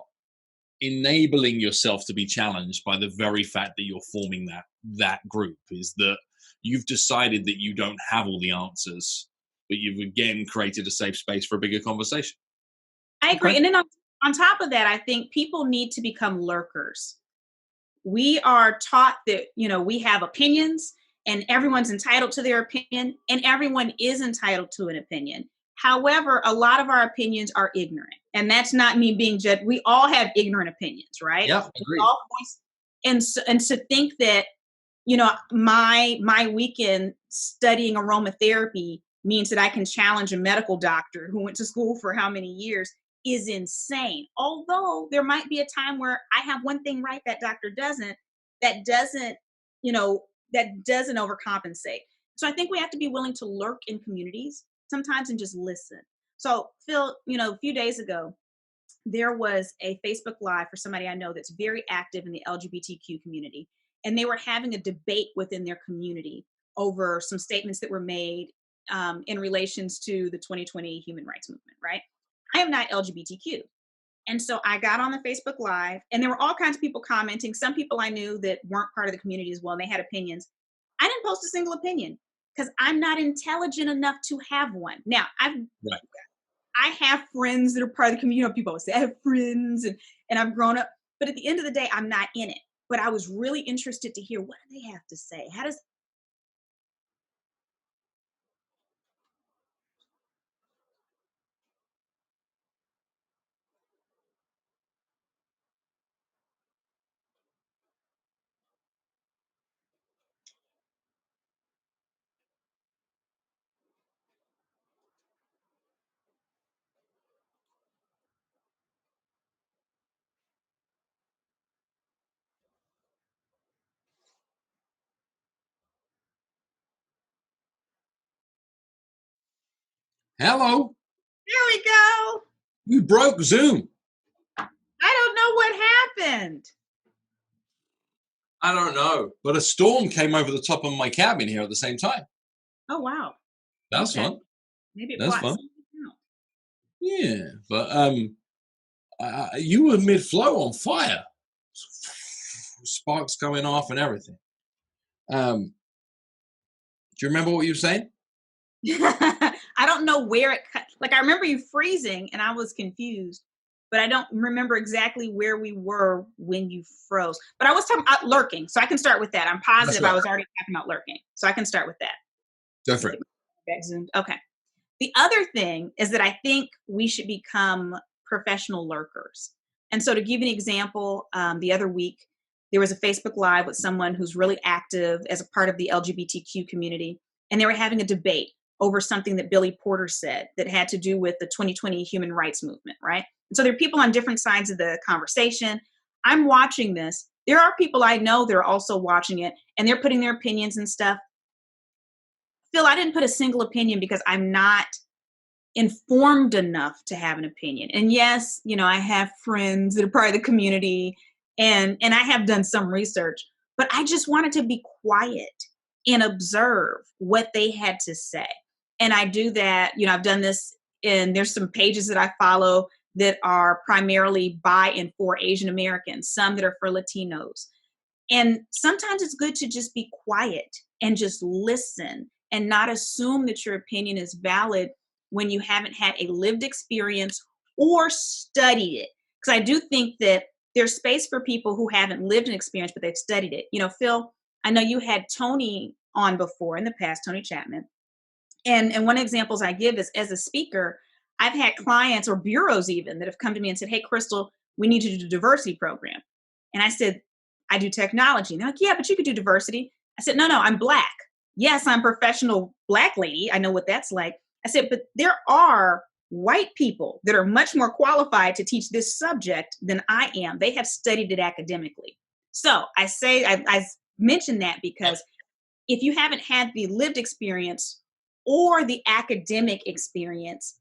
enabling yourself to be challenged by the very fact that you're forming that group. Is that you've decided that you don't have all the answers, but you've again created a safe space for a bigger conversation. I agree. Okay. And then on top of that, I think people need to become lurkers. We are taught that, we have opinions and everyone's entitled to their opinion, and everyone is entitled to an opinion. However, a lot of our opinions are ignorant, and that's not me being judged. We all have ignorant opinions, right? Yeah, agreed. And to think that, my weekend studying aromatherapy means that I can challenge a medical doctor who went to school for how many years is insane. Although there might be a time where I have one thing right that doctor doesn't, that doesn't overcompensate. So I think we have to be willing to lurk in communities sometimes and just listen. So Phil, a few days ago, there was a Facebook Live for somebody I know that's very active in the LGBTQ community. And they were having a debate within their community over some statements that were made in relations to the 2020 human rights movement, right? I am not LGBTQ. And so I got on the Facebook Live, and there were all kinds of people commenting. Some people I knew that weren't part of the community as well, and they had opinions. I didn't post a single opinion because I'm not intelligent enough to have one. Now, I have friends that are part of the community. People always say, I have friends, and I've grown up. But at the end of the day, I'm not in it. But I was really interested to hear, what do they have to say? How does Hello. There we go. You broke Zoom. I don't know what happened. I don't know, but a storm came over the top of my cabin here at the same time. Oh, wow. That's fun. Maybe it That's brought fun. something out. Yeah, but you were mid-flow on fire. Sparks going off and everything. Do you remember what you were saying? I don't know where it cut. Like, I remember you freezing and I was confused, but I don't remember exactly where we were when you froze. But I was talking about lurking, so I can start with that. I'm positive I was already talking about lurking, so I can start with that. Go for it. Okay. The other thing is that I think we should become professional lurkers. And so to give you an example, the other week, there was a Facebook Live with someone who's really active as a part of the LGBTQ community. And they were having a debate over something that Billy Porter said that had to do with the 2020 human rights movement, right? And so there are people on different sides of the conversation. I'm watching this. There are people I know that are also watching it, and they're putting their opinions and stuff. Phil, I didn't put a single opinion because I'm not informed enough to have an opinion. And yes, I have friends that are part of the community, and I have done some research, but I just wanted to be quiet and observe what they had to say. And I do that, I've done this, and there's some pages that I follow that are primarily by and for Asian Americans, some that are for Latinos. And sometimes it's good to just be quiet and just listen and not assume that your opinion is valid when you haven't had a lived experience or studied it. Because I do think that there's space for people who haven't lived an experience, but they've studied it. Phil, I know you had Tony on before in the past, Tony Chapman. And one of the examples I give is, as a speaker, I've had clients or bureaus even that have come to me and said, hey, Crystal, we need you to do a diversity program. And I said, I do technology. And they're like, yeah, but you could do diversity. I said, no, I'm Black. Yes, I'm a professional Black lady. I know what that's like. I said, but there are white people that are much more qualified to teach this subject than I am. They have studied it academically. So I mention that because if you haven't had the lived experience or the academic experience,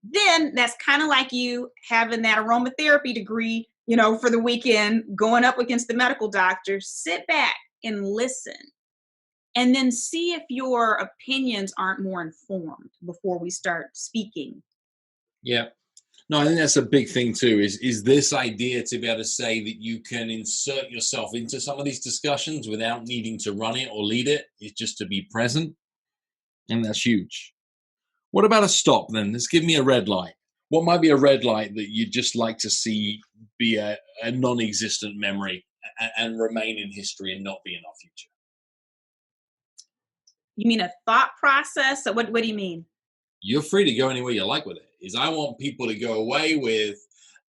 then that's kind of like you having that aromatherapy degree, for the weekend, going up against the medical doctor. Sit back and listen, and then see if your opinions aren't more informed before we start speaking. Yeah. No, I think that's a big thing too, is this idea to be able to say that you can insert yourself into some of these discussions without needing to run it or lead it, is just to be present. And that's huge. What about a stop then? Let's give me a red light. What might be a red light that you'd just like to see be a non-existent memory and remain in history and not be in our future? You mean a thought process? So what do you mean? You're free to go anywhere you like with it. I want people to go away with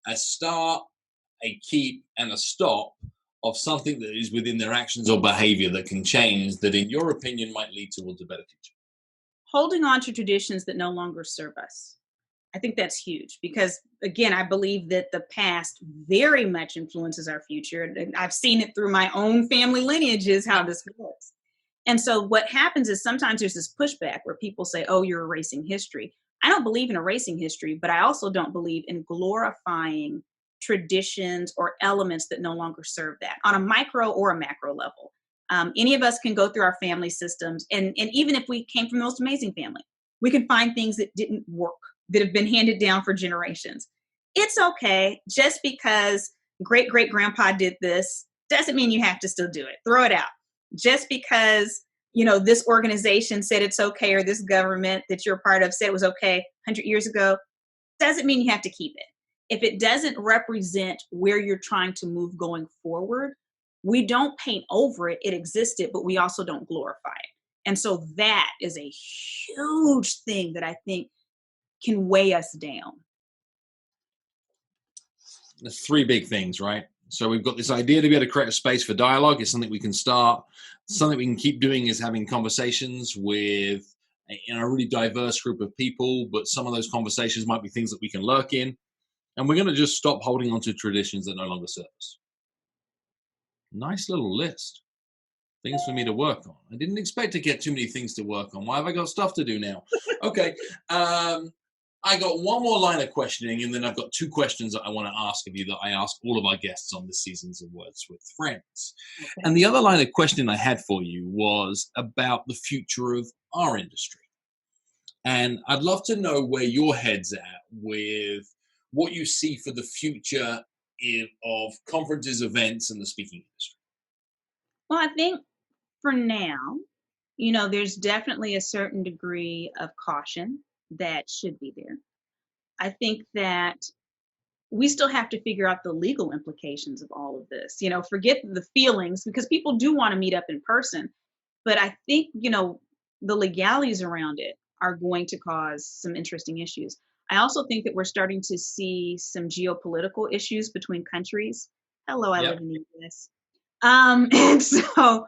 a start, a keep, and a stop of something that is within their actions or behavior that can change, that in your opinion might lead towards a better future. Holding on to traditions that no longer serve us. I think that's huge because, again, I believe that the past very much influences our future. And I've seen it through my own family lineages, how this goes. And so what happens is sometimes there's this pushback where people say, oh, you're erasing history. I don't believe in erasing history, but I also don't believe in glorifying traditions or elements that no longer serve that on a micro or a macro level. Any of us can go through our family systems. And even if we came from the most amazing family, we can find things that didn't work, that have been handed down for generations. It's okay. Just because great great grandpa did this doesn't mean you have to still do it. Throw it out. Just because, this organization said it's okay, or this government that you're a part of said it was okay 100 years ago, doesn't mean you have to keep it. If it doesn't represent where you're trying to move going forward, we don't paint over it. It existed, but we also don't glorify it. And so that is a huge thing that I think can weigh us down. There's three big things, right? So we've got this idea to be able to create a space for dialogue. It's something we can start. Something we can keep doing is having conversations with a really diverse group of people, but some of those conversations might be things that we can lurk in. And we're going to just stop holding on to traditions that no longer serve us. Nice little list. Things for me to work on. I didn't expect to get too many things to work on. Why have I got stuff to do now? Okay. I got one more line of questioning, and then I've got two questions that I want to ask of you that I ask all of our guests on this season's of Words with Friends. Okay. And the other line of questioning I had for you was about the future of our industry. And I'd love to know where your head's at with what you see for the future of conferences, events, and the speaking industry. Well, I think for now, there's definitely a certain degree of caution that should be there. I think that we still have to figure out the legal implications of all of this. Forget the feelings, because people do want to meet up in person. But I think, the legalities around it are going to cause some interesting issues. I also think that we're starting to see some geopolitical issues between countries. Hello, I live in the US. And so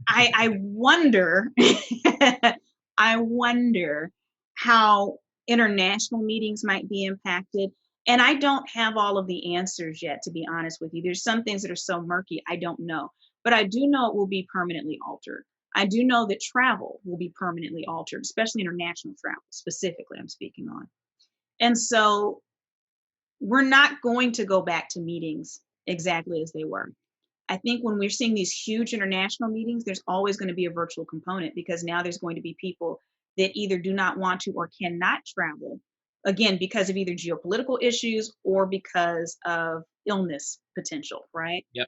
I wonder, I wonder how international meetings might be impacted. And I don't have all of the answers yet, to be honest with you. There's some things that are so murky, I don't know. But I do know it will be permanently altered. I do know that travel will be permanently altered, especially international travel, specifically I'm speaking on. And so we're not going to go back to meetings exactly as they were. I think when we're seeing these huge international meetings, there's always going to be a virtual component, because now there's going to be people that either do not want to or cannot travel, again, because of either geopolitical issues or because of illness potential, right? Yep.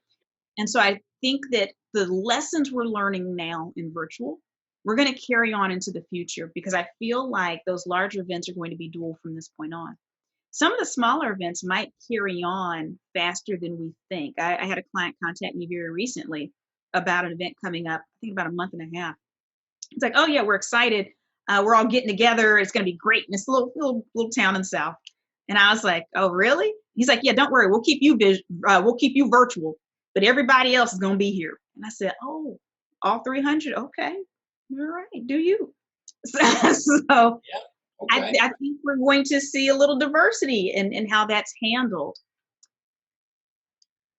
And so I think that the lessons we're learning now in virtual, we're going to carry on into the future, because I feel like those larger events are going to be dual from this point on. Some of the smaller events might carry on faster than we think. I had a client contact me very recently about an event coming up, I think about a month and a half. It's like, oh yeah, we're excited. We're all getting together. It's going to be great. And it's a little town in the South. And I was like, oh really? He's like, yeah, don't worry. We'll keep you virtual, but everybody else is going to be here. And I said, oh, all 300. Okay. All right. Do you? So yeah. Okay. I think we're going to see a little diversity in how that's handled.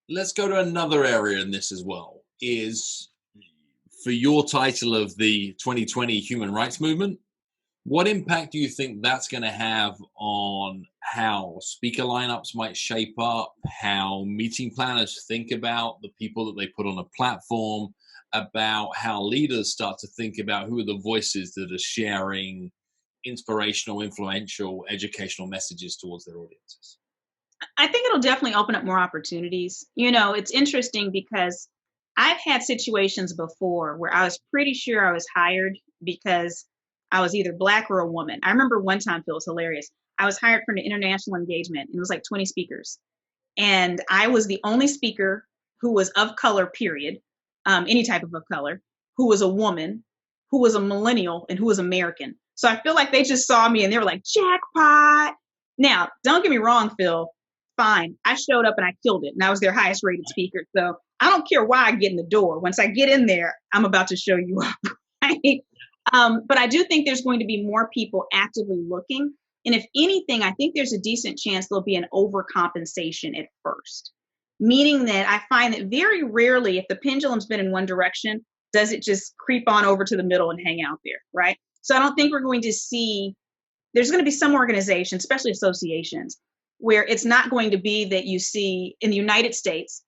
Let's go to another area in this as well, is for your title of the 2020 Human Rights Movement. What impact do you think that's going to have on how speaker lineups might shape up, how meeting planners think about the people that they put on a platform, about how leaders start to think about who are the voices that are sharing inspirational, influential, educational messages towards their audiences? I think it'll definitely open up more opportunities. It's interesting because I've had situations before where I was pretty sure I was hired because I was either Black or a woman. I remember one time, Phil, it was hilarious. I was hired for an international engagement, and it was like 20 speakers. And I was the only speaker who was of color, period, any type of color, who was a woman, who was a millennial, and who was American. So I feel like they just saw me and they were like, jackpot. Now, don't get me wrong, Phil. Fine. I showed up and I killed it. And I was their highest rated speaker. So I don't care why I get in the door. Once I get in there, I'm about to show you up. Right? But I do think there's going to be more people actively looking. And if anything, I think there's a decent chance there'll be an overcompensation at first. Meaning that I find that very rarely, if the pendulum's been in one direction, does it just creep on over to the middle and hang out there, right? So I don't think we're going to see, there's going to be some organizations, especially associations, where it's not going to be that you see in the United States,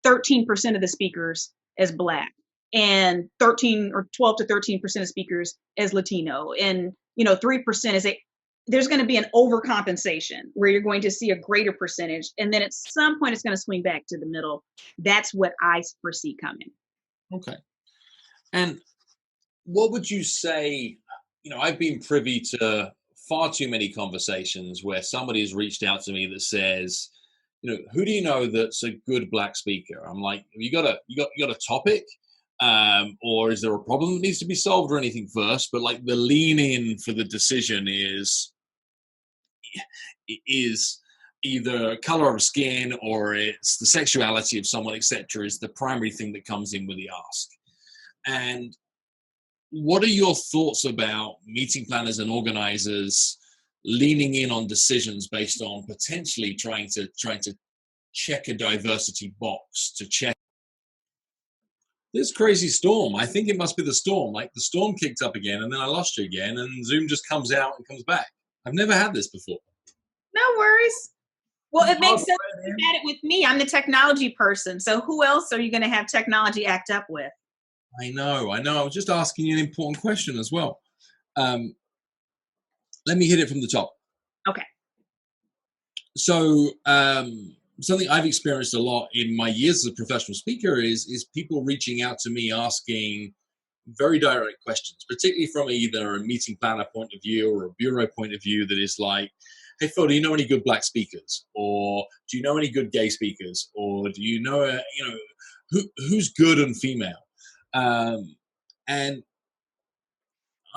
13% of the speakers as Black and 13 or 12 to 13% of speakers as Latino and, 3% is there's going to be an overcompensation where you're going to see a greater percentage. And then at some point it's going to swing back to the middle. That's what I foresee coming. Okay. And what would you say, I've been privy to far too many conversations where somebody has reached out to me that says, who do you know that's a good Black speaker? I'm like, you got a topic, or is there a problem that needs to be solved or anything first? But like the lean in for the decision is either color of skin or it's the sexuality of someone, etc., is the primary thing that comes in with the ask. And what are your thoughts about meeting planners and organizers leaning in on decisions based on potentially trying to check a diversity box, to check this crazy storm? I think it must be the storm. Like the storm kicked up again and then I lost you again and Zoom just comes out and comes back. I've never had this before. No worries. Well, it makes sense you had it with me. I'm the technology person. So who else are you going to have technology act up with? I know. I was just asking you an important question as well. Let me hit it from the top. Okay. So something I've experienced a lot in my years as a professional speaker is people reaching out to me asking very direct questions, particularly from either a meeting planner point of view or a bureau point of view, that is like, hey, Phil, do you know any good Black speakers? Or do you know any good gay speakers? Or do you know, who's good and female? And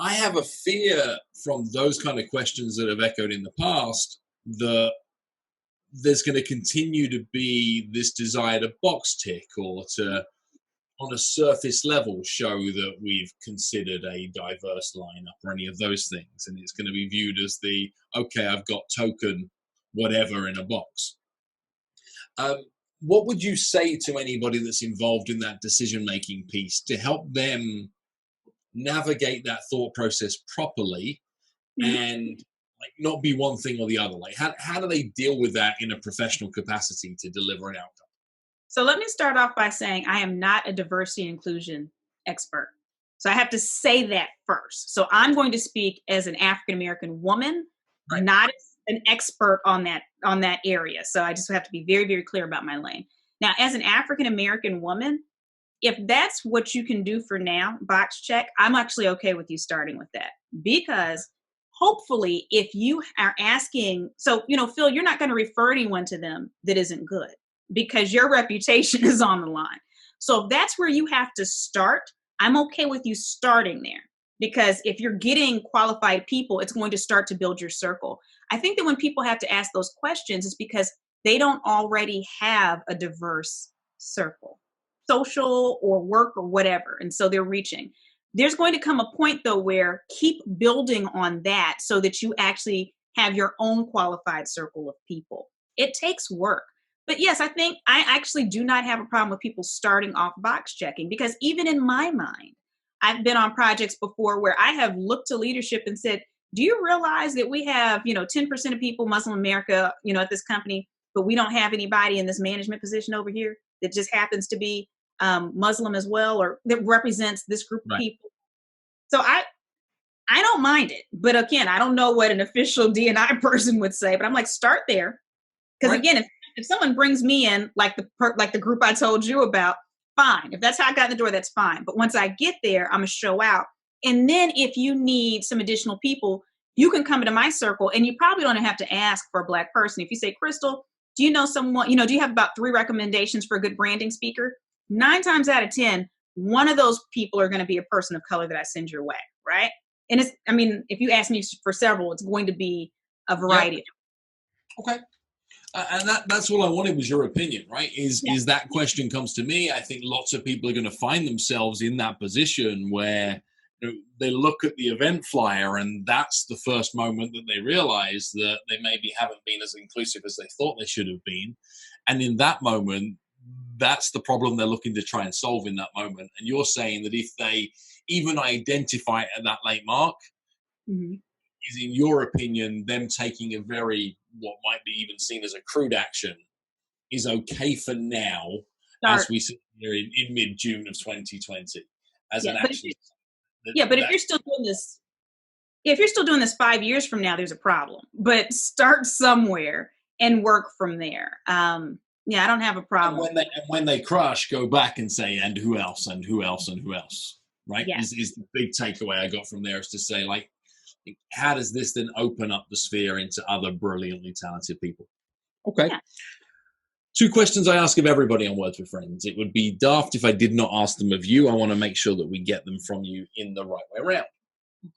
I have a fear from those kind of questions that have echoed in the past that there's going to continue to be this desire to box tick or to, on a surface level, show that we've considered a diverse lineup or any of those things. And it's going to be viewed as the, okay, I've got token whatever in a box. What would you say to anybody that's involved in that decision-making piece to help them navigate that thought process properly and like not be one thing or the other? Like how do they deal with that in a professional capacity to deliver an outcome? So let me start off by saying I am not a diversity and inclusion expert. So I have to say that first. So I'm going to speak as an African-American woman, right, not an expert on that area. So I just have to be very, very clear about my lane. Now, as an African-American woman, if that's what you can do for now, box check, I'm actually okay with you starting with that. Because hopefully if you are asking, so, Phil, you're not going to refer anyone to them that isn't good because your reputation is on the line. So if that's where you have to start, I'm okay with you starting there. Because if you're getting qualified people, it's going to start to build your circle. I think that when people have to ask those questions, it's because they don't already have a diverse circle, social or work or whatever. And so they're reaching. There's going to come a point, though, where keep building on that so that you actually have your own qualified circle of people. It takes work. But yes, I think I actually do not have a problem with people starting off box checking, because even in my mind, I've been on projects before where I have looked to leadership and said, do you realize that we have, 10% of people, Muslim America, at this company, but we don't have anybody in this management position over here that just happens to be Muslim as well, or that represents this group of Right. people. So I don't mind it, but again, I don't know what an official D&I person would say, but I'm like, start there. Because Right. again, if someone brings me in like the group I told you about, fine. If that's how I got in the door, that's fine. But once I get there, I'm gonna show out. And then if you need some additional people, you can come into my circle, and you probably don't have to ask for a Black person. If you say, Crystal, do you know someone? Do you have about 3 recommendations for a good branding speaker? 9 times out of 10, one of those people are going to be a person of color that I send your way, right? And if you ask me for several, it's going to be a variety. Okay. And that's all I wanted was your opinion, right? Is that question comes to me. I think lots of people are going to find themselves in that position where they look at the event flyer, and that's the first moment that they realize that they maybe haven't been as inclusive as they thought they should have been. And in that moment, that's the problem they're looking to try and solve in that moment. And you're saying that if they even identify it at that late mark, is, in your opinion, them taking a very, what might be even seen as a crude action is okay for now, as we sit here in mid-June of 2020 as an action. But if you're still doing this, if you're still doing this 5 years from now, there's a problem. But start somewhere and work from there. I don't have a problem. And when they crush, go back and say, and who else, and who else, and who else, right? Yeah. Is the big takeaway I got from there, is to say, like, how does this then open up the sphere into other brilliantly talented people? Okay. Yeah. 2 questions I ask of everybody on Words with Friends. It would be daft if I did not ask them of you. I want to make sure that we get them from you in the right way around.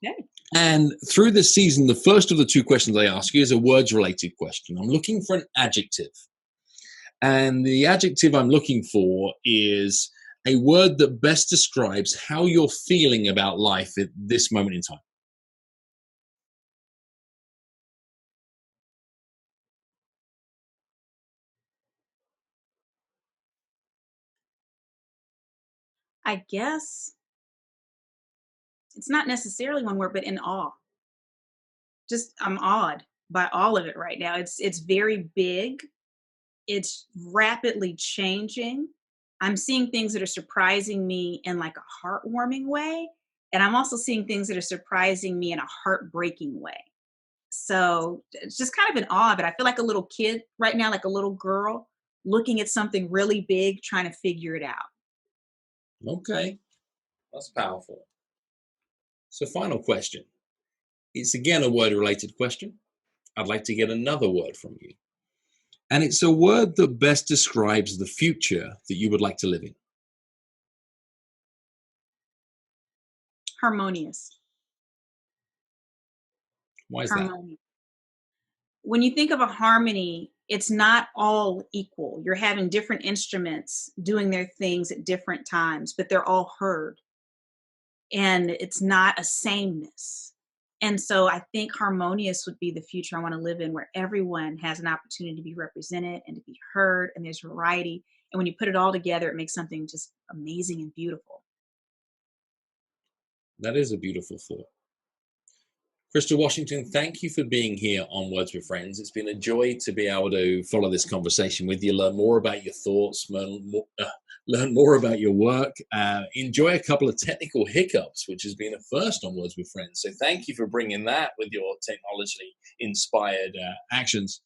Okay. And through this season, the first of the 2 questions I ask you is a words-related question. I'm looking for an adjective. And the adjective I'm looking for is a word that best describes how you're feeling about life at this moment in time. I guess it's not necessarily one word, but in awe. Just I'm awed by all of it right now. It's very big. It's rapidly changing. I'm seeing things that are surprising me in like a heartwarming way. And I'm also seeing things that are surprising me in a heartbreaking way. So it's just kind of in awe of it. I feel like a little kid right now, like a little girl looking at something really big, trying to figure it out. Okay, that's powerful. So final question. It's again a word-related question. I'd like to get another word from you. And it's a word that best describes the future that you would like to live in. Harmonious. Why is that? When you think of a harmony, it's not all equal. You're having different instruments doing their things at different times, but they're all heard. And it's not a sameness. And so I think harmonious would be the future I want to live in, where everyone has an opportunity to be represented and to be heard, and there's variety. And when you put it all together, it makes something just amazing and beautiful. That is a beautiful thought. Crystal Washington, thank you for being here on Words with Friends. It's been a joy to be able to follow this conversation with you, learn more about your thoughts, learn more about your work, enjoy a couple of technical hiccups, which has been a first on Words with Friends. So thank you for bringing that with your technology-inspired actions.